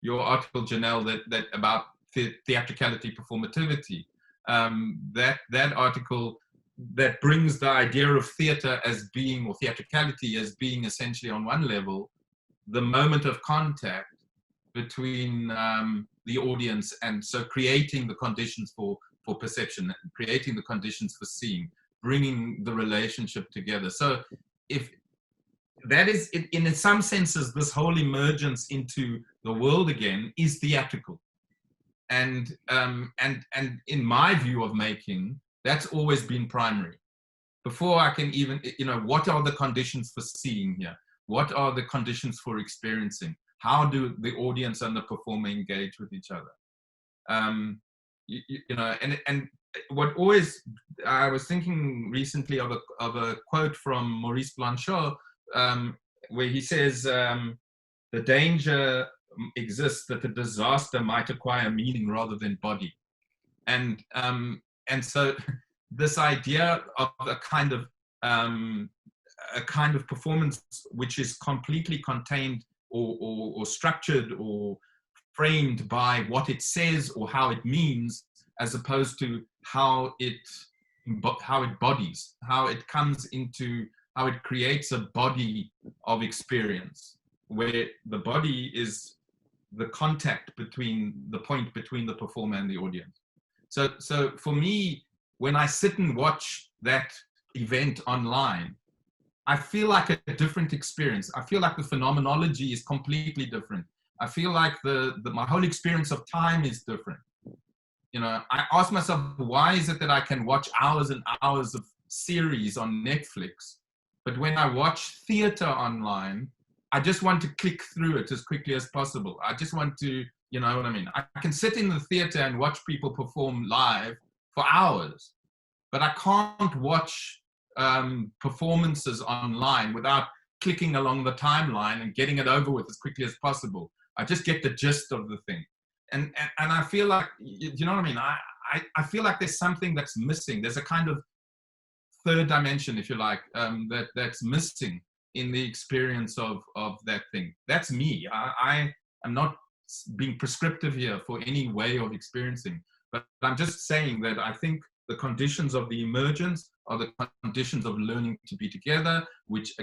your article, Janelle, that about theatricality, performativity, that article that brings the idea of theatre as being, or theatricality as being, essentially on one level the moment of contact between the audience, and so creating the conditions for perception, creating the conditions for seeing, bringing the relationship together. So if that is, in some senses, this whole emergence into the world again is theatrical. And in my view of making, that's always been primary. Before I can even, you know, what are the conditions for seeing here? What are the conditions for experiencing? How do the audience and the performer engage with each other? You know, and what always, I was thinking recently of a quote from Maurice Blanchard, where he says, the danger exists that the disaster might acquire meaning rather than body. And so this idea of a kind of performance which is completely contained or structured or framed by what it says or how it means, as opposed to how it bodies, how it comes into, how it creates a body of experience, where the body is the contact between the point between the performer and the audience. So for me, when I sit and watch that event online, I feel like a different experience. I feel like the phenomenology is completely different. I feel like my whole experience of time is different. You know, I ask myself, why is it that I can watch hours and hours of series on Netflix, but when I watch theater online, I just want to click through it as quickly as possible. I just want to, you know what I mean? I can sit in the theater and watch people perform live for hours, but I can't watch performances online without clicking along the timeline and getting it over with as quickly as possible. I just get the gist of the thing. And I feel like, you know what I mean? I feel like there's something that's missing. There's a kind of third dimension, if you like, that's missing in the experience of that thing. That's me. I am not being prescriptive here for any way of experiencing, but I'm just saying that I think the conditions of the emergence are the conditions of learning to be together, which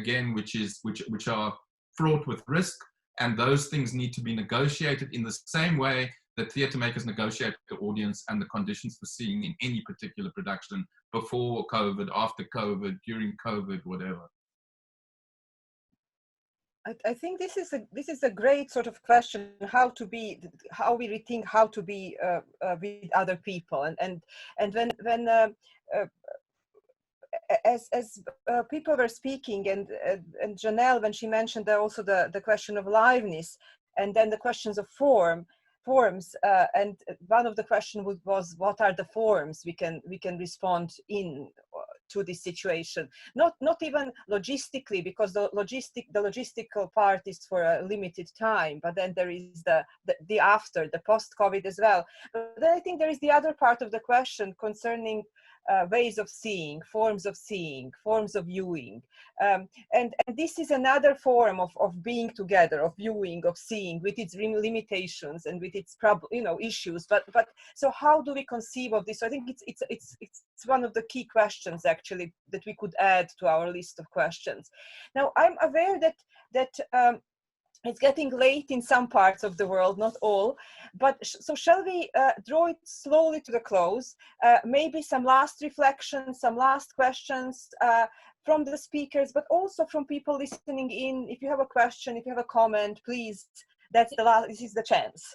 are fraught with risk, and those things need to be negotiated in the same way that theatre makers negotiate the audience and the conditions for seeing in any particular production, before COVID, after COVID, during COVID, whatever. I think this is a great sort of question, how we rethink how to be with other people, and when as people were speaking, and Janelle, when she mentioned also the question of liveness, and then the questions of forms, and one of the questions was what are the forms we can respond in to this situation, not even logistically, because the logistical part is for a limited time, but then there is the after, the post-COVID as well. But then I think there is the other part of the question concerning ways of seeing, forms of viewing, and this is another form of being together, of viewing, of seeing, with its limitations and with its issues. But so how do we conceive of this? So I think it's one of the key questions actually that we could add to our list of questions. Now I'm aware that it's getting late in some parts of the world, not all. But so shall we draw it slowly to the close? Maybe some last reflections, some last questions from the speakers, but also from people listening in. If you have a question, if you have a comment, please, that's the last, this is the chance.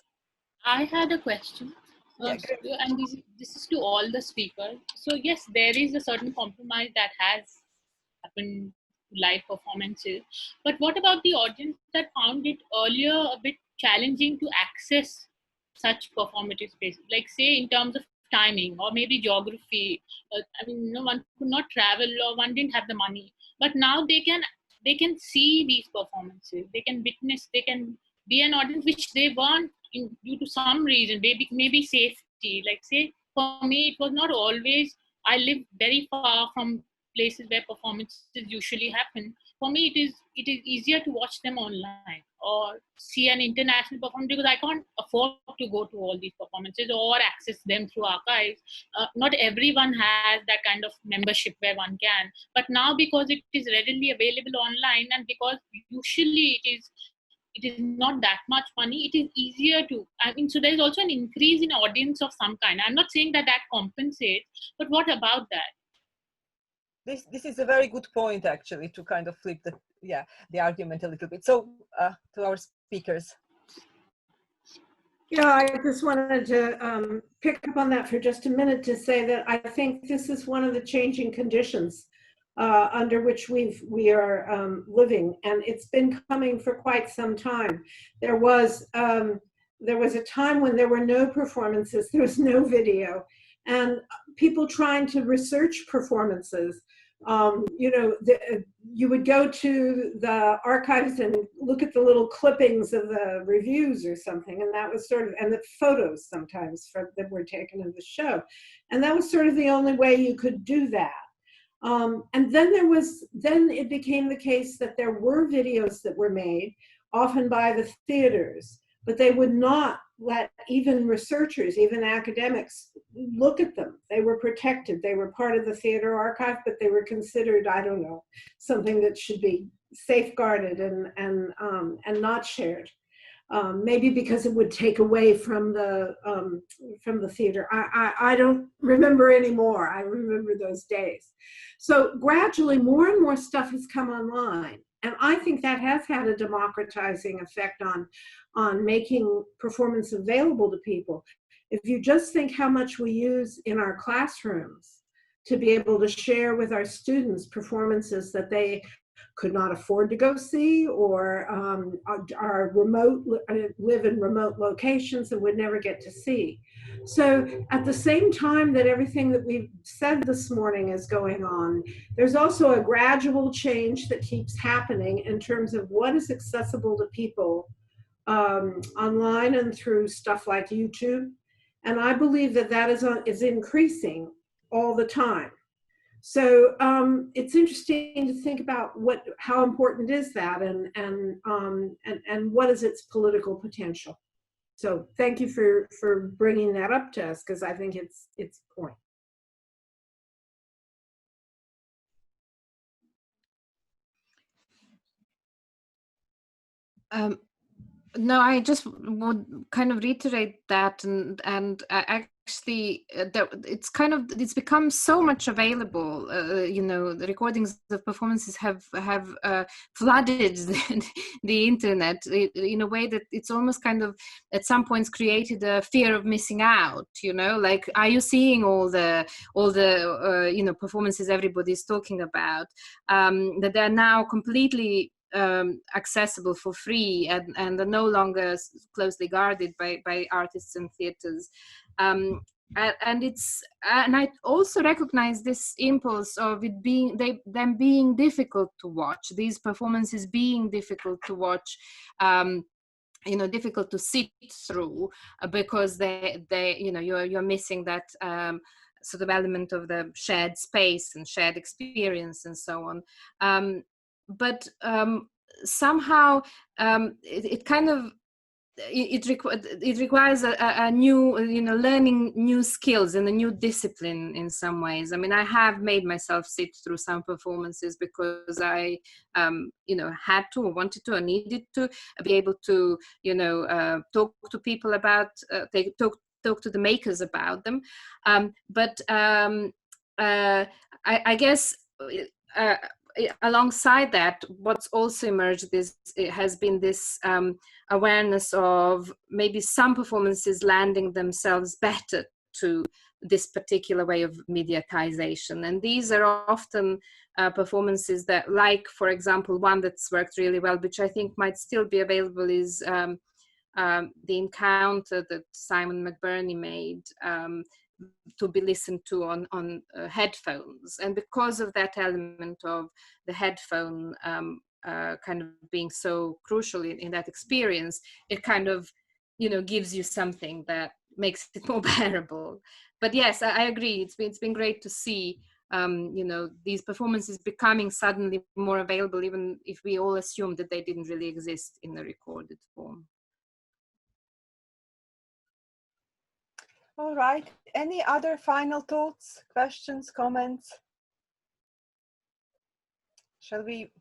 I had a question. Yeah, And this is to all the speakers. So yes, there is a certain compromise that has happened live performances, but what about the audience that found it earlier a bit challenging to access such performative space, like say in terms of timing or maybe geography? I mean, one could not travel or one didn't have the money, but now they can see these performances, they can witness, they can be an audience which they weren't due to some reason, maybe safety. Like say for me, it was not always, I live very far from places where performances usually happen. For me, it is easier to watch them online or see an international performance because I can't afford to go to all these performances or access them through archives. Not everyone has that kind of membership where one can. But now, because it is readily available online and because usually it is not that much money, it is easier to, I mean, so there's also an increase in audience of some kind. I'm not saying that compensates, but what about that? This is a very good point, actually, to kind of flip the argument a little bit. So to our speakers. Yeah, I just wanted to pick up on that for just a minute to say that I think this is one of the changing conditions under which we are living, and it's been coming for quite some time. There was a time when there were no performances, there was no video, and people trying to research performances. You would go to the archives and look at the little clippings of the reviews or something, and that was sort of, and the photos sometimes that were taken of the show, and that was sort of the only way you could do that. And then it became the case that there were videos that were made, often by the theaters, but they would not let even researchers, even academics, look at them. They were protected. They were part of the theater archive, but they were considered, I don't know, something that should be safeguarded and not shared. Maybe because it would take away from the theater. I don't remember anymore. I remember those days. So gradually, more and more stuff has come online. And I think that has had a democratizing effect on making performance available to people. If you just think how much we use in our classrooms to be able to share with our students performances that they could not afford to go see, or are live in remote locations and would never get to see. So at the same time that everything that we've said this morning is going on, there's also a gradual change that keeps happening in terms of what is accessible to people online and through stuff like YouTube. And I believe that is increasing all the time. So it's interesting to think about how important is that, and what is its political potential. So thank you for bringing that up to us, because I think it's a point. No, I just would kind of reiterate that, and actually, it's become so much available. The recordings of performances have flooded the internet in a way that it's almost kind of at some points created a fear of missing out. Like, are you seeing all the performances everybody's talking about? That they're now completely accessible for free and are no longer closely guarded by artists and theaters. And I also recognize this impulse of it them being difficult to watch, these performances being difficult to watch, difficult to sit through, because you're missing that sort of element of the shared space and shared experience and so on. But somehow it kind of it requires a new, learning new skills and a new discipline in some ways. I mean, I have made myself sit through some performances because I, had to or wanted to or needed to be able to, talk to people about, talk to the makers about them. I guess alongside that, what's also emerged has been this awareness of maybe some performances landing themselves better to this particular way of mediatization. And these are often performances that, like, for example, one that's worked really well, which I think might still be available, is The Encounter that Simon McBurney made, to be listened to on headphones. And because of that element of the headphone kind of being so crucial in that experience, it kind of, gives you something that makes it more bearable. But yes, I agree. It's been great to see, these performances becoming suddenly more available, even if we all assumed that they didn't really exist in the recorded form. All right. Any other final thoughts, questions, comments? Shall we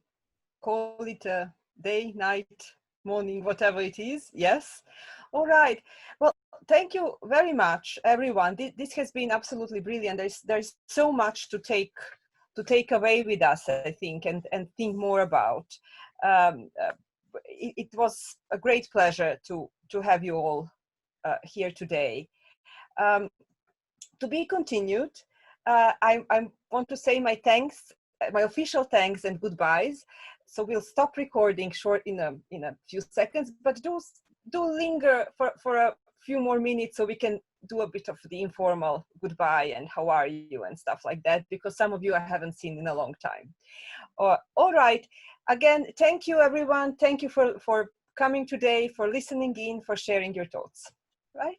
call it a day, night, morning, whatever it is? Yes. All right. Well, thank you very much, everyone. This has been absolutely brilliant. There's so much to take away with us, I think, and think more about. It was a great pleasure to have you all here today. To be continued. I want to say my thanks, my official thanks and goodbyes. So we'll stop recording short in a few seconds, but do linger for a few more minutes so we can do a bit of the informal goodbye and how are you and stuff like that, because some of you I haven't seen in a long time. All right. Again, thank you, everyone. Thank you for coming today, for listening in, for sharing your thoughts. Right?